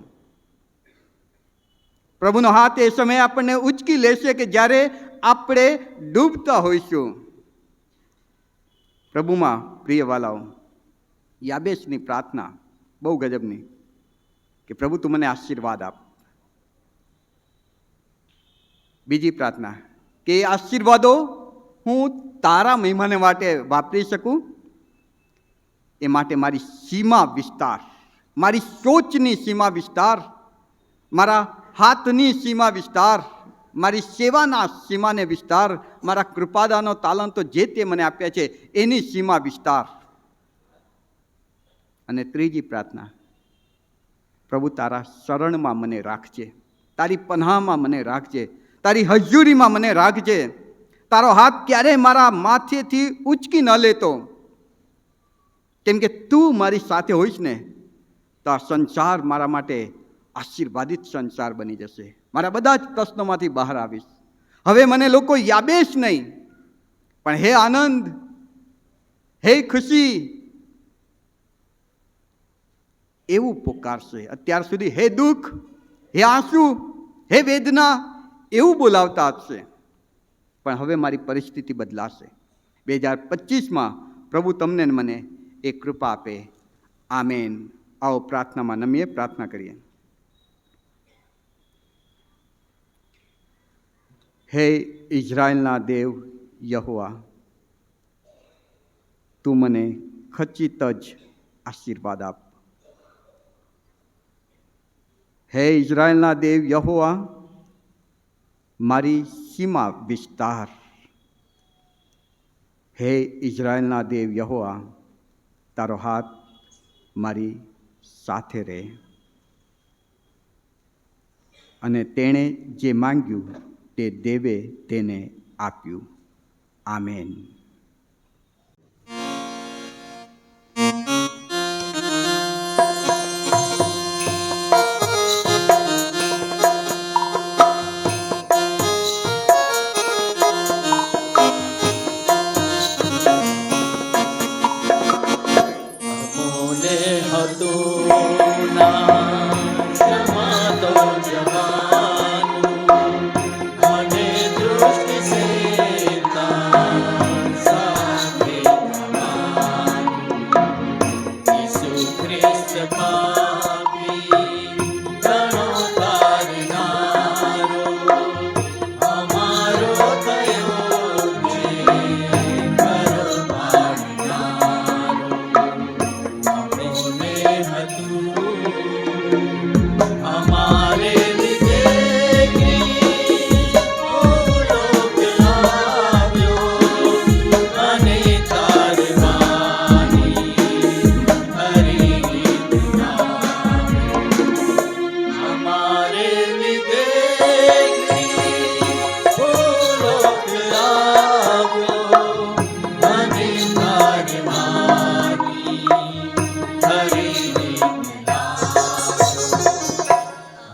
પ્રભુનો હાથ એ સમયે આપણને ઉચકી લેશે કે જ્યારે આપણે ડૂબતા હોઈશું. પ્રભુમાં પ્રિય વાલાઓ, યાબેસની પ્રાર્થના બહુ ગજબની, કે પ્રભુ તું મને આશીર્વાદ આપ. બીજી પ્રાર્થના કે એ આશીર્વાદો હું તારા મહિમાને માટે વાપરી શકું, એ માટે મારી સીમા વિસ્તાર, મારી સોચની સીમા વિસ્તાર, મારા હાથની સીમા વિસ્તાર, મારી સેવાના સીમાને વિસ્તાર, મારા કૃપાદાનો તાલંતો જે તે મને આપ્યા છે એની સીમા વિસ્તાર. અને ત્રીજી પ્રાર્થના, પ્રભુ તારા શરણમાં મને રાખજે, તારી પનાહમાં મને રાખજે, તારી હજુરીમાં મને રાખજે. તારો હાથ ક્યારેય મારા માથેથી ઉચકી ન લેતો, કેમ કે તું મારી સાથે હોઈશ ને તો આ સંસાર મારા માટે આશીર્વાદિત સંસાર બની જશે. મારા બધા જ પ્રશ્નોમાંથી બહાર આવીશ. હવે મને લોકો યાબેશ નહીં પણ હે આનંદ, હે ખુશી એવું પોકારશે. અત્યાર સુધી હે દુઃખ, હે આંસુ, હે વેદના એવું બોલાવતા હશે, પણ હવે મારી પરિસ્થિતિ બદલાશે. 2025માં પ્રભુ તમને મને એ કૃપા આપે. આમેન. આવો પ્રાર્થનામાં નમીએ, પ્રાર્થના કરીએ. હે ઇઝરાયલના દેવ યહોવા, તું મને ખચિત જ આશીર્વાદ આપ. હે ઇઝરાયલના દેવ યહોવા, મારી સીમા વિસ્તાર. હે ઇઝરાયલના દેવ યહોવા, તારો હાથ મારી સાથે રહે. અને તેણે જે માંગ્યું તે દેવે તેને આપ્યું. આમેન. અમોને હતું ના જમાતો જવાનું અને દૃષ્ટિ સેતા સાથે થવાનું. ઈસુ ખ્રિસ્ત પાપી ઘણો તારનારો અમારો થયો છે ઘર પાડનારો. અમોને હતું અમારે લીધે ભૂલોક આવ્યો અને તારવાની હરી અમારે લીધે ભૂલોક આવ્યો અને તારવાની હરી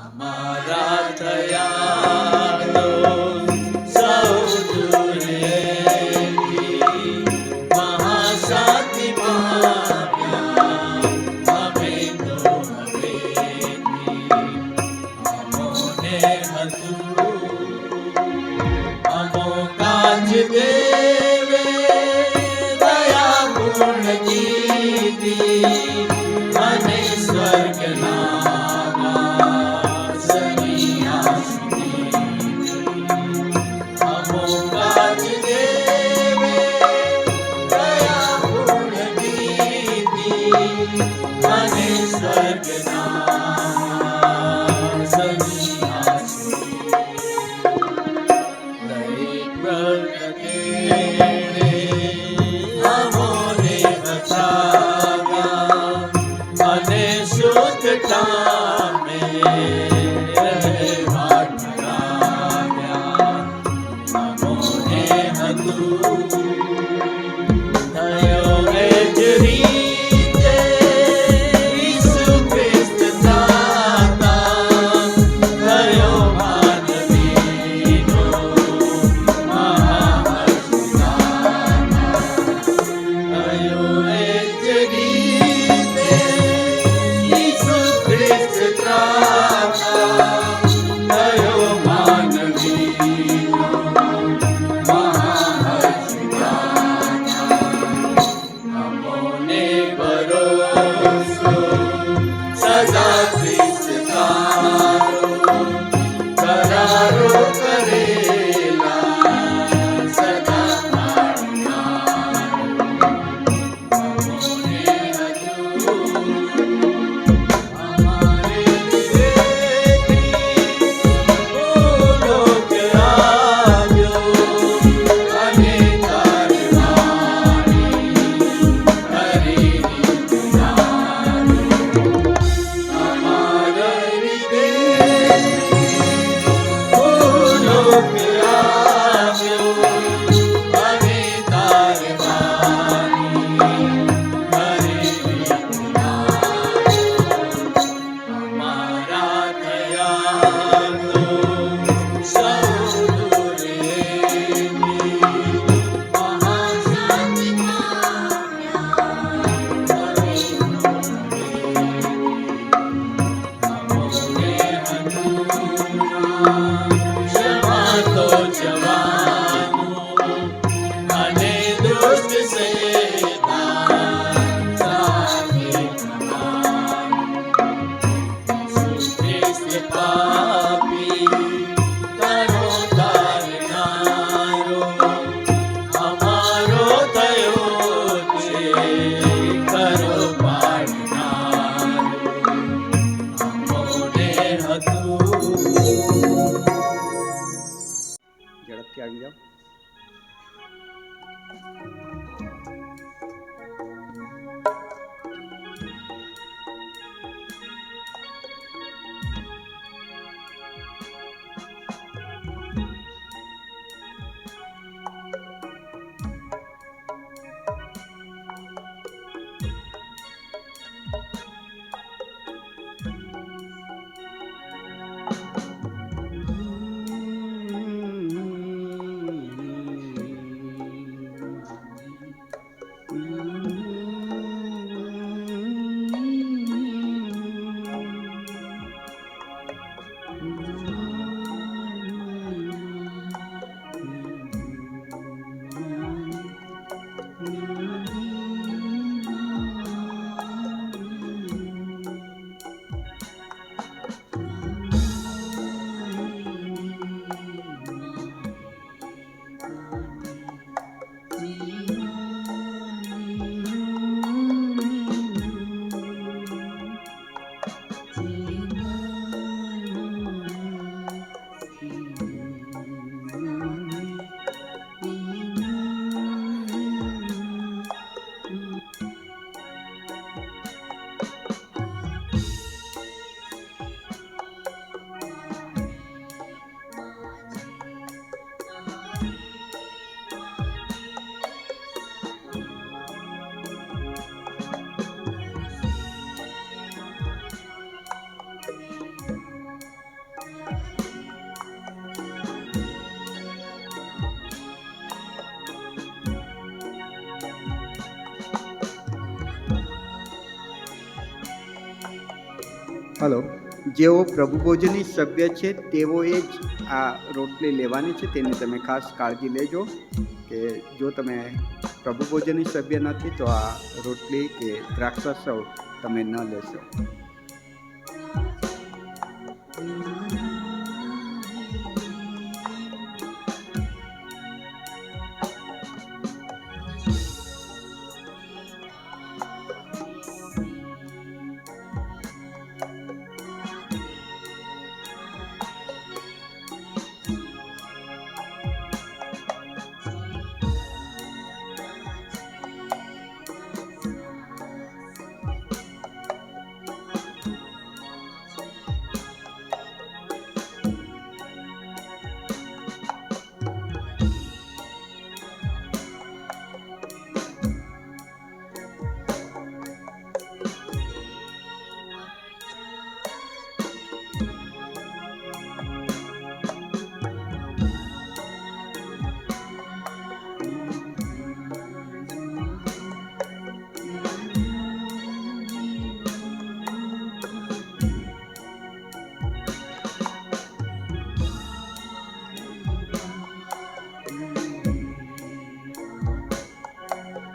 અમારા થયા તો સૌ દુર્લેખી મહાશાંતિ પામ્યા અમે તો હવેથી. અમોને હતું અમો કાજ દેવે દયા પૂર્ણ કીધી અને સ્વર્ગના વાસની આસની. અમો કાજ દેવે દયા પૂર્ણ કીધી અને સ્વર્ગના વાસની આસની. દરેક વખતે અમોને બચાવ્યા અને શુદ્ધતા મેં રહેવા કરાવ્યા. અમોને હતું થયો એ જ રીતે ઈસુ ખ્રિસ્ત દાતા થયો માનવીનો મહામર્યાદા. થયો એ જ રીતે ઈસુ ખ્રિસ્ત દાતા થયો માનવીનો મહામર્યાદા. અમોને ભરોસો સદા ખ્રિસ્ત તારો કરારો કરેલા સદા પાડનારો. અમોને હતું અમારે લીધે ભૂલોક આવ્યો અને તારવાની હરી અમારે લીધે ભૂલોક આવ્યો અને તારવાની હરી અમારા થયા તો સૌ દુર્લેખી મહાશાંતિ અમોને હતું જમાતો જવાનું અને દુષ્ટ શૈતાન સાથે થવાનું. ઈસુ ખ્રિસ્ત પાપી ઘણો તારનારો અમારો થયો છે ઘર પાડનારો. અમોને હતું ઝડપથી આવી જાઓ. હલો, જેઓ પ્રભુ ભોજનની સભ્ય છે તેઓએ જ આ રોટલી લેવાની છે. તેની તમે ખાસ કાળજી લેજો કે જો તમે પ્રભુ ભોજનની સભ્ય નથી તો આ રોટલી કે દ્રાક્ષાસવ તમે ન લેશો.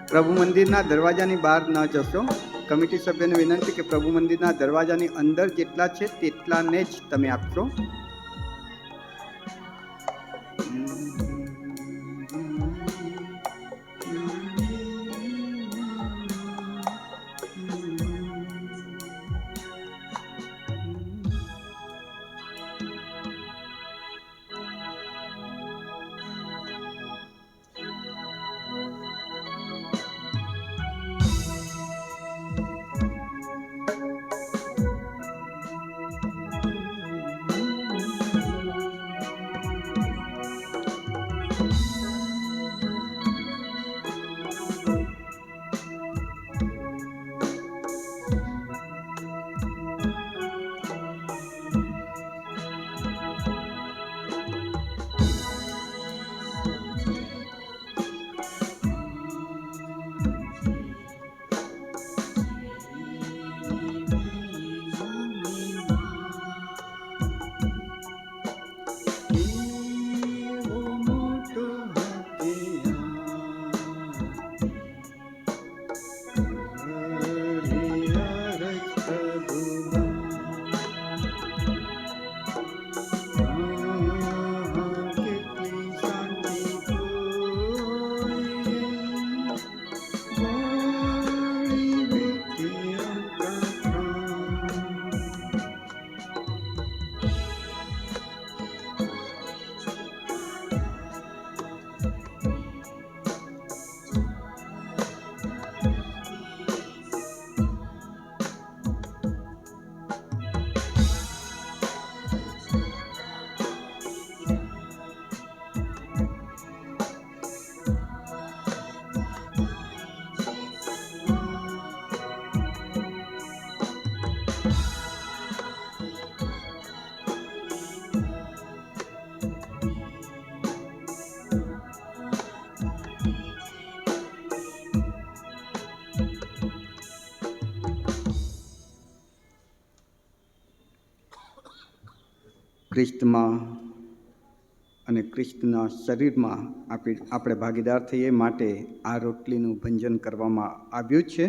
પ્રભુ મંદિરના દરવાજાની બહાર ન જશો. કમિટી સભ્યને વિનંતી કે પ્રભુ મંદિરના દરવાજાની અંદર જેટલા છે તેટલાને જ તમે આપશો. ખ્રિસ્તમાં અને ખ્રિસ્તના શરીરમાં આપણે ભાગીદાર થઈએ માટે આ રોટલીનું ભંજન કરવામાં આવ્યું છે.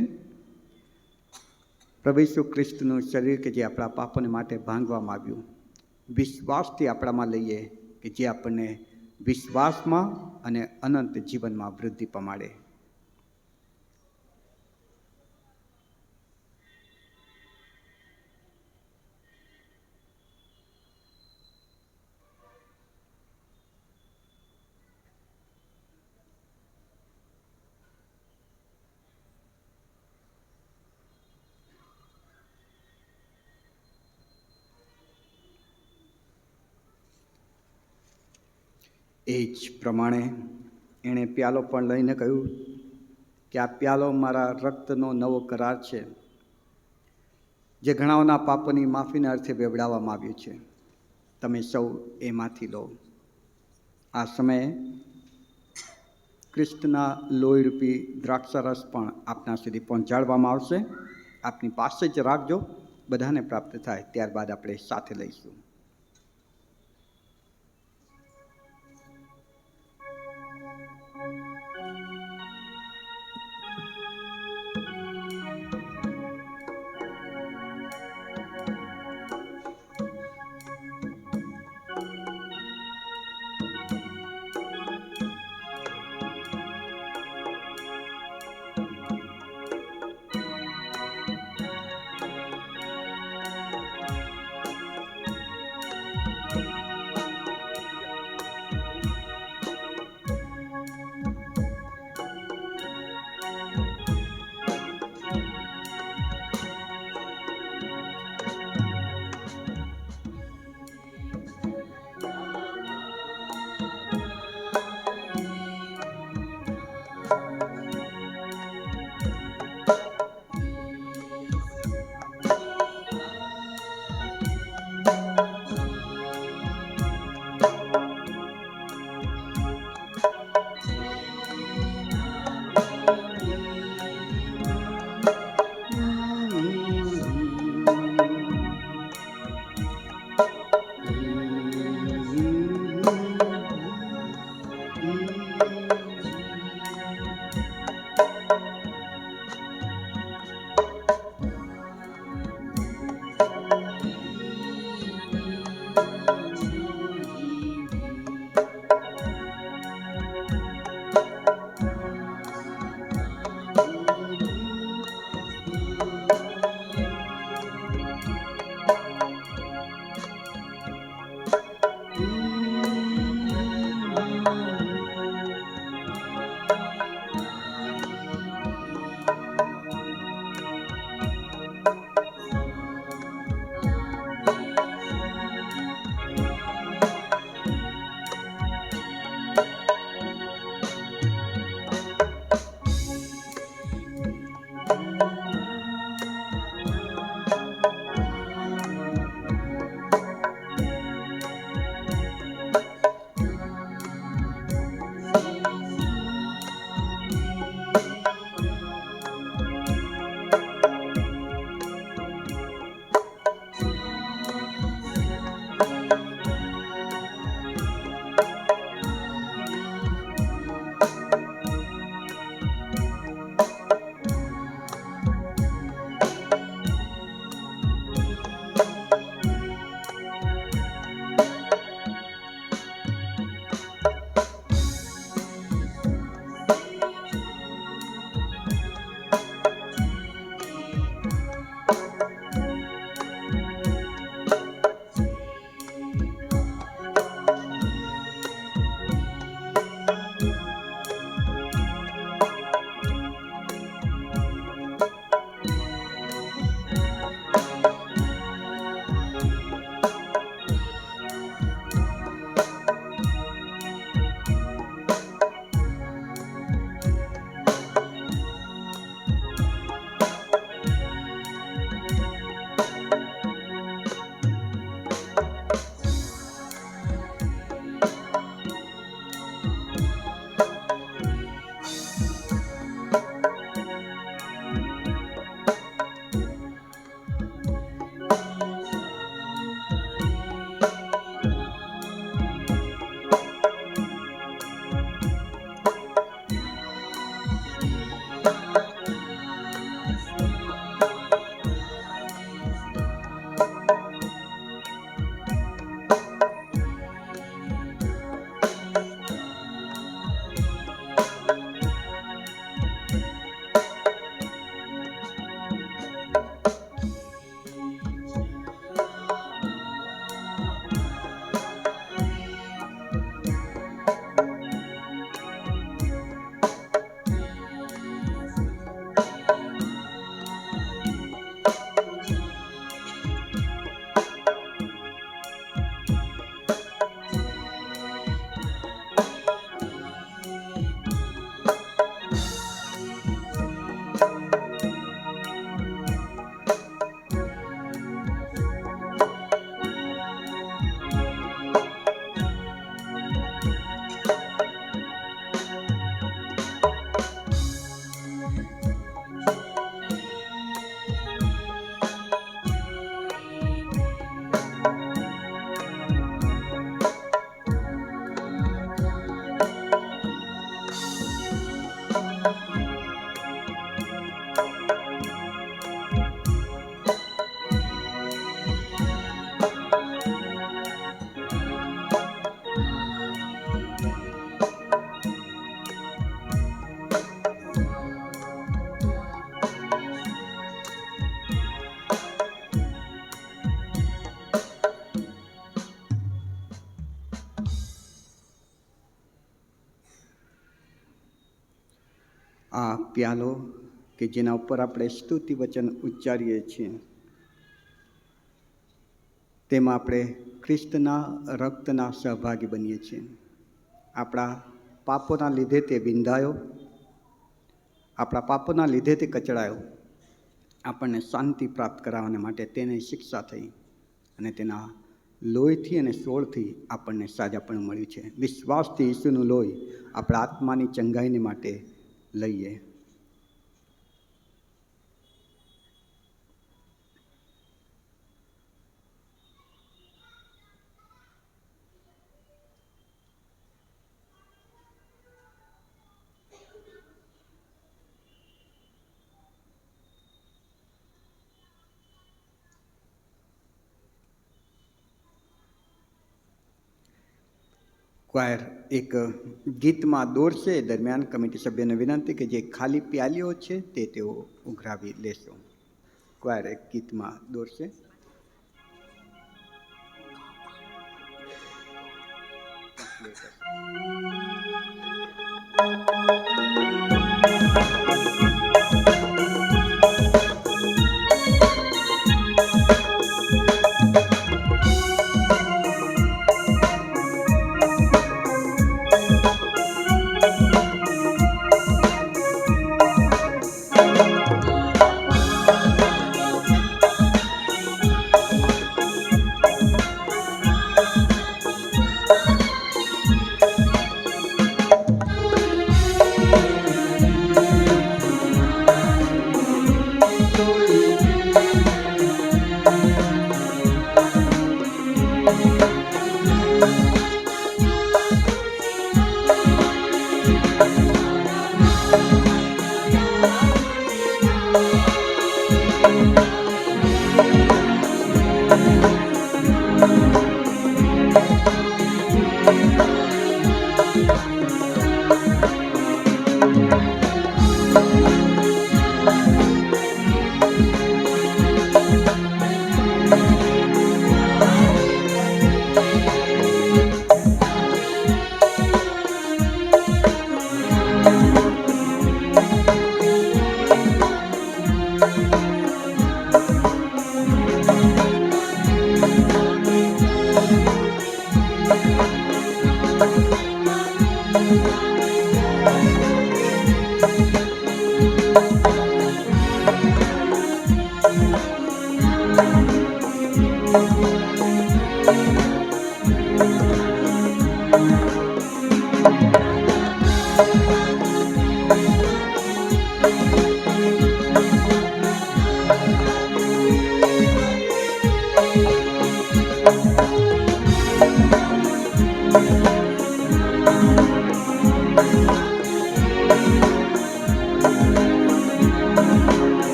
પ્રભુ ઈસુ ખ્રિસ્તનું શરીર કે જે આપણા પાપોને માટે ભાંગવામાં આવ્યું, વિશ્વાસથી આપણામાં લઈએ કે જે આપણને વિશ્વાસમાં અને અનંત જીવનમાં વૃદ્ધિ પમાડે. એ જ પ્રમાણે એણે પ્યાલો પણ લઈને કહ્યું કે આ પ્યાલો મારા રક્તનો નવો કરાર છે, જે ઘણાઓના પાપોની માફીના અર્થે બેવડાવવામાં આવ્યું છે. તમે સૌ એમાંથી લો. આ સમયે ખ્રિસ્તના લોહીરૂપી દ્રાક્ષારસ પણ આપના સુધી પહોંચાડવામાં આવશે. આપની પાસે જ રાખજો બધાને પ્રાપ્ત થાય ત્યારબાદ આપણે સાથે લઈશું. આ પ્યાલો કે જેના ઉપર આપણે સ્તુતિ વચન ઉચ્ચારીએ છીએ, તેમાં આપણે ખ્રિસ્તના રક્તના સહભાગી બનીએ છીએ. આપણા પાપોના લીધે તે વિંધાયો, આપણા પાપોના લીધે તે કચડાયો. આપણને શાંતિ પ્રાપ્ત કરાવવાને માટે તેને શિક્ષા થઈ અને તેના લોહીથી અને સોળથી આપણને સાજાપણું મળ્યું છે. વિશ્વાસથી ઈસુનું લોહી આપણા આત્માની ચંગાઈને માટે લઈએ. ક્વાયર એક ગીતમાં દોરશે. દરમિયાન કમિટી સભ્યને વિનંતી કે જે ખાલી પ્યાલીઓ છે તે તેઓ ઉઘરાવી લેશો. ક્વાયર એક ગીતમાં દોરશે.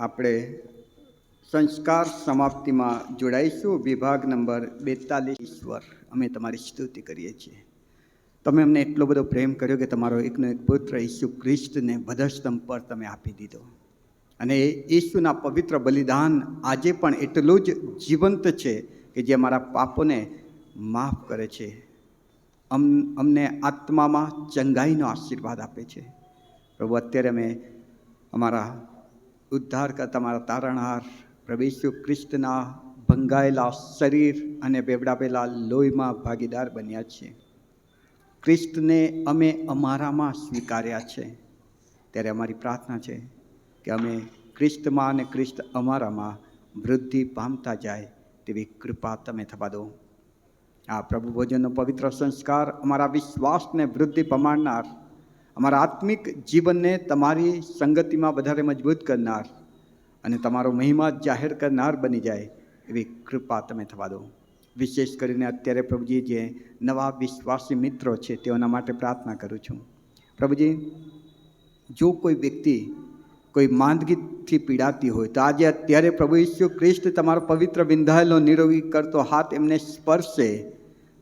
આપણે સંસ્કાર સમાપ્તિમાં જોડાઈશું. વિભાગ નંબર 42. ઈશ્વર, અમે તમારી સ્તુતિ કરીએ છીએ. તમે અમને એટલો બધો પ્રેમ કર્યો કે તમારો એકનો એક પુત્ર ઈસુ ખ્રિસ્તને વધસ્તંભ પર તમે આપી દીધો. અને એ ઈસુના પવિત્ર બલિદાન આજે પણ એટલું જ જીવંત છે કે જે અમારા પાપોને માફ કરે છે, અમને આત્મામાં ચંગાઈનો આશીર્વાદ આપે છે. પ્રભુ, અત્યારે અમે અમારા ઉદ્ધાર કરતા અમારા તારણહાર પ્રભુ ઈસુ ખ્રિસ્તના ભંગાયેલા શરીર અને બેવડાવેલા લોહીમાં ભાગીદાર બન્યા છીએ. ખ્રિસ્તને અમે અમારામાં સ્વીકાર્યા છે. ત્યારે અમારી પ્રાર્થના છે કે અમે ખ્રિસ્તમાં અને ખ્રિસ્ત અમારામાં વૃદ્ધિ પામતા જાય તેવી કૃપા તમે થવા દો. આ પ્રભુ ભોજનનો પવિત્ર સંસ્કાર અમારા વિશ્વાસને વૃદ્ધિ પમાડનાર, અમારા આત્મિક જીવનને તમારી સંગતિમાં વધારે મજબૂત કરનાર અને તમારો મહિમા જાહેર કરનાર બની જાય એવી કૃપા તમે થવા દો. વિશેષ કરીને અત્યારે પ્રભુજી જે નવા વિશ્વાસી મિત્રો છે તેઓના માટે પ્રાર્થના કરું છું. પ્રભુજી, જો કોઈ વ્યક્તિ કોઈ માંદગી દુઃખથી પીડાતી હોય તો આજે અત્યારે પ્રભુ ઈસુ ખ્રિસ્ત તમારો પવિત્ર વિંધાયેલો નિરોગી કરતો હાથ એમને સ્પર્શે,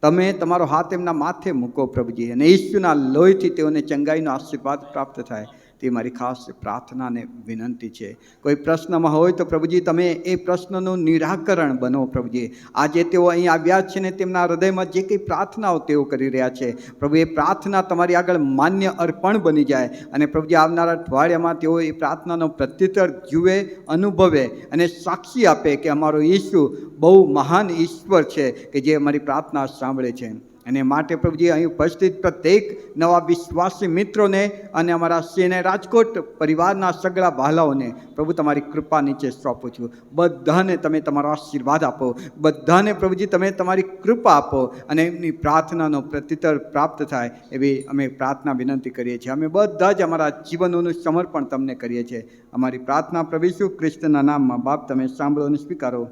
તમે તમારો હાથ એમના માથે મૂકો પ્રભુજી, અને ઈસુના લોહીથી તેઓને ચંગાઈનો આશીર્વાદ પ્રાપ્ત થાય તે મારી ખાસ પ્રાર્થનાને વિનંતી છે. કોઈ પ્રશ્નમાં હોય તો પ્રભુજી તમે એ પ્રશ્નનું નિરાકરણ બનો પ્રભુજી. આજે તેઓ અહીં આવ્યા છે ને તેમના હૃદયમાં જે કંઈ પ્રાર્થનાઓ તેઓ કરી રહ્યા છે પ્રભુ, એ પ્રાર્થના તમારી આગળ માન્ય અર્પણ બની જાય અને પ્રભુજી આવનારા અઠવાડિયામાં તેઓ એ પ્રાર્થનાનો પ્રત્યુત્તર જુએ, અનુભવે અને સાક્ષી આપે કે અમારો ઈસુ બહુ મહાન ઈશ્વર છે કે જે અમારી પ્રાર્થના સાંભળે છે. અને માટે પ્રભુજી અહીં ઉપસ્થિત પ્રત્યેક નવા વિશ્વાસી મિત્રોને અને અમારા સેને રાજકોટ પરિવારના સગળા વહાલાઓને પ્રભુ તમારી કૃપા નીચે સોંપું છું. બધાને તમે તમારો આશીર્વાદ આપો, બધાને પ્રભુજી તમે તમારી કૃપા આપો અને એમની પ્રાર્થનાનો પ્રત્યુત્તર પ્રાપ્ત થાય એવી અમે પ્રાર્થના વિનંતી કરીએ છીએ. અમે બધા જ અમારા જીવનોનું સમર્પણ તમને કરીએ છીએ. અમારી પ્રાર્થના પ્રભુ ઈસુ ખ્રિસ્તના નામમાં બાપ તમે સાંભળો અને સ્વીકારો.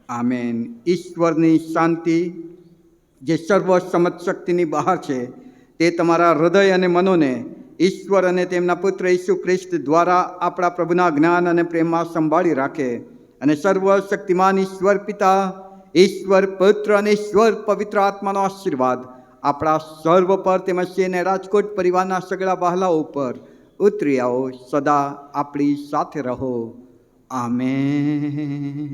આમેન. ઈશ્વરની શાંતિ જે સર્વ સમજ શક્તિની બહાર છે તે તમારા હૃદય અને મનોને ઈશ્વર અને તેમના પુત્ર ઈસુ ખ્રિસ્ત દ્વારા આપણા પ્રભુના જ્ઞાન અને પ્રેમમાં સંભાળી રાખે અને સર્વ શક્તિમાન ઈશ્વર પિતા, ઈશ્વર પુત્ર અને ઈશ્વર પવિત્ર આત્માનો આશીર્વાદ આપણા સર્વ પર તેમજ સેને રાજકોટ પરિવારના સગળા વહાલાઓ ઉપર ઉતરી આવો. સદા આપણી સાથે રહો. આમેન.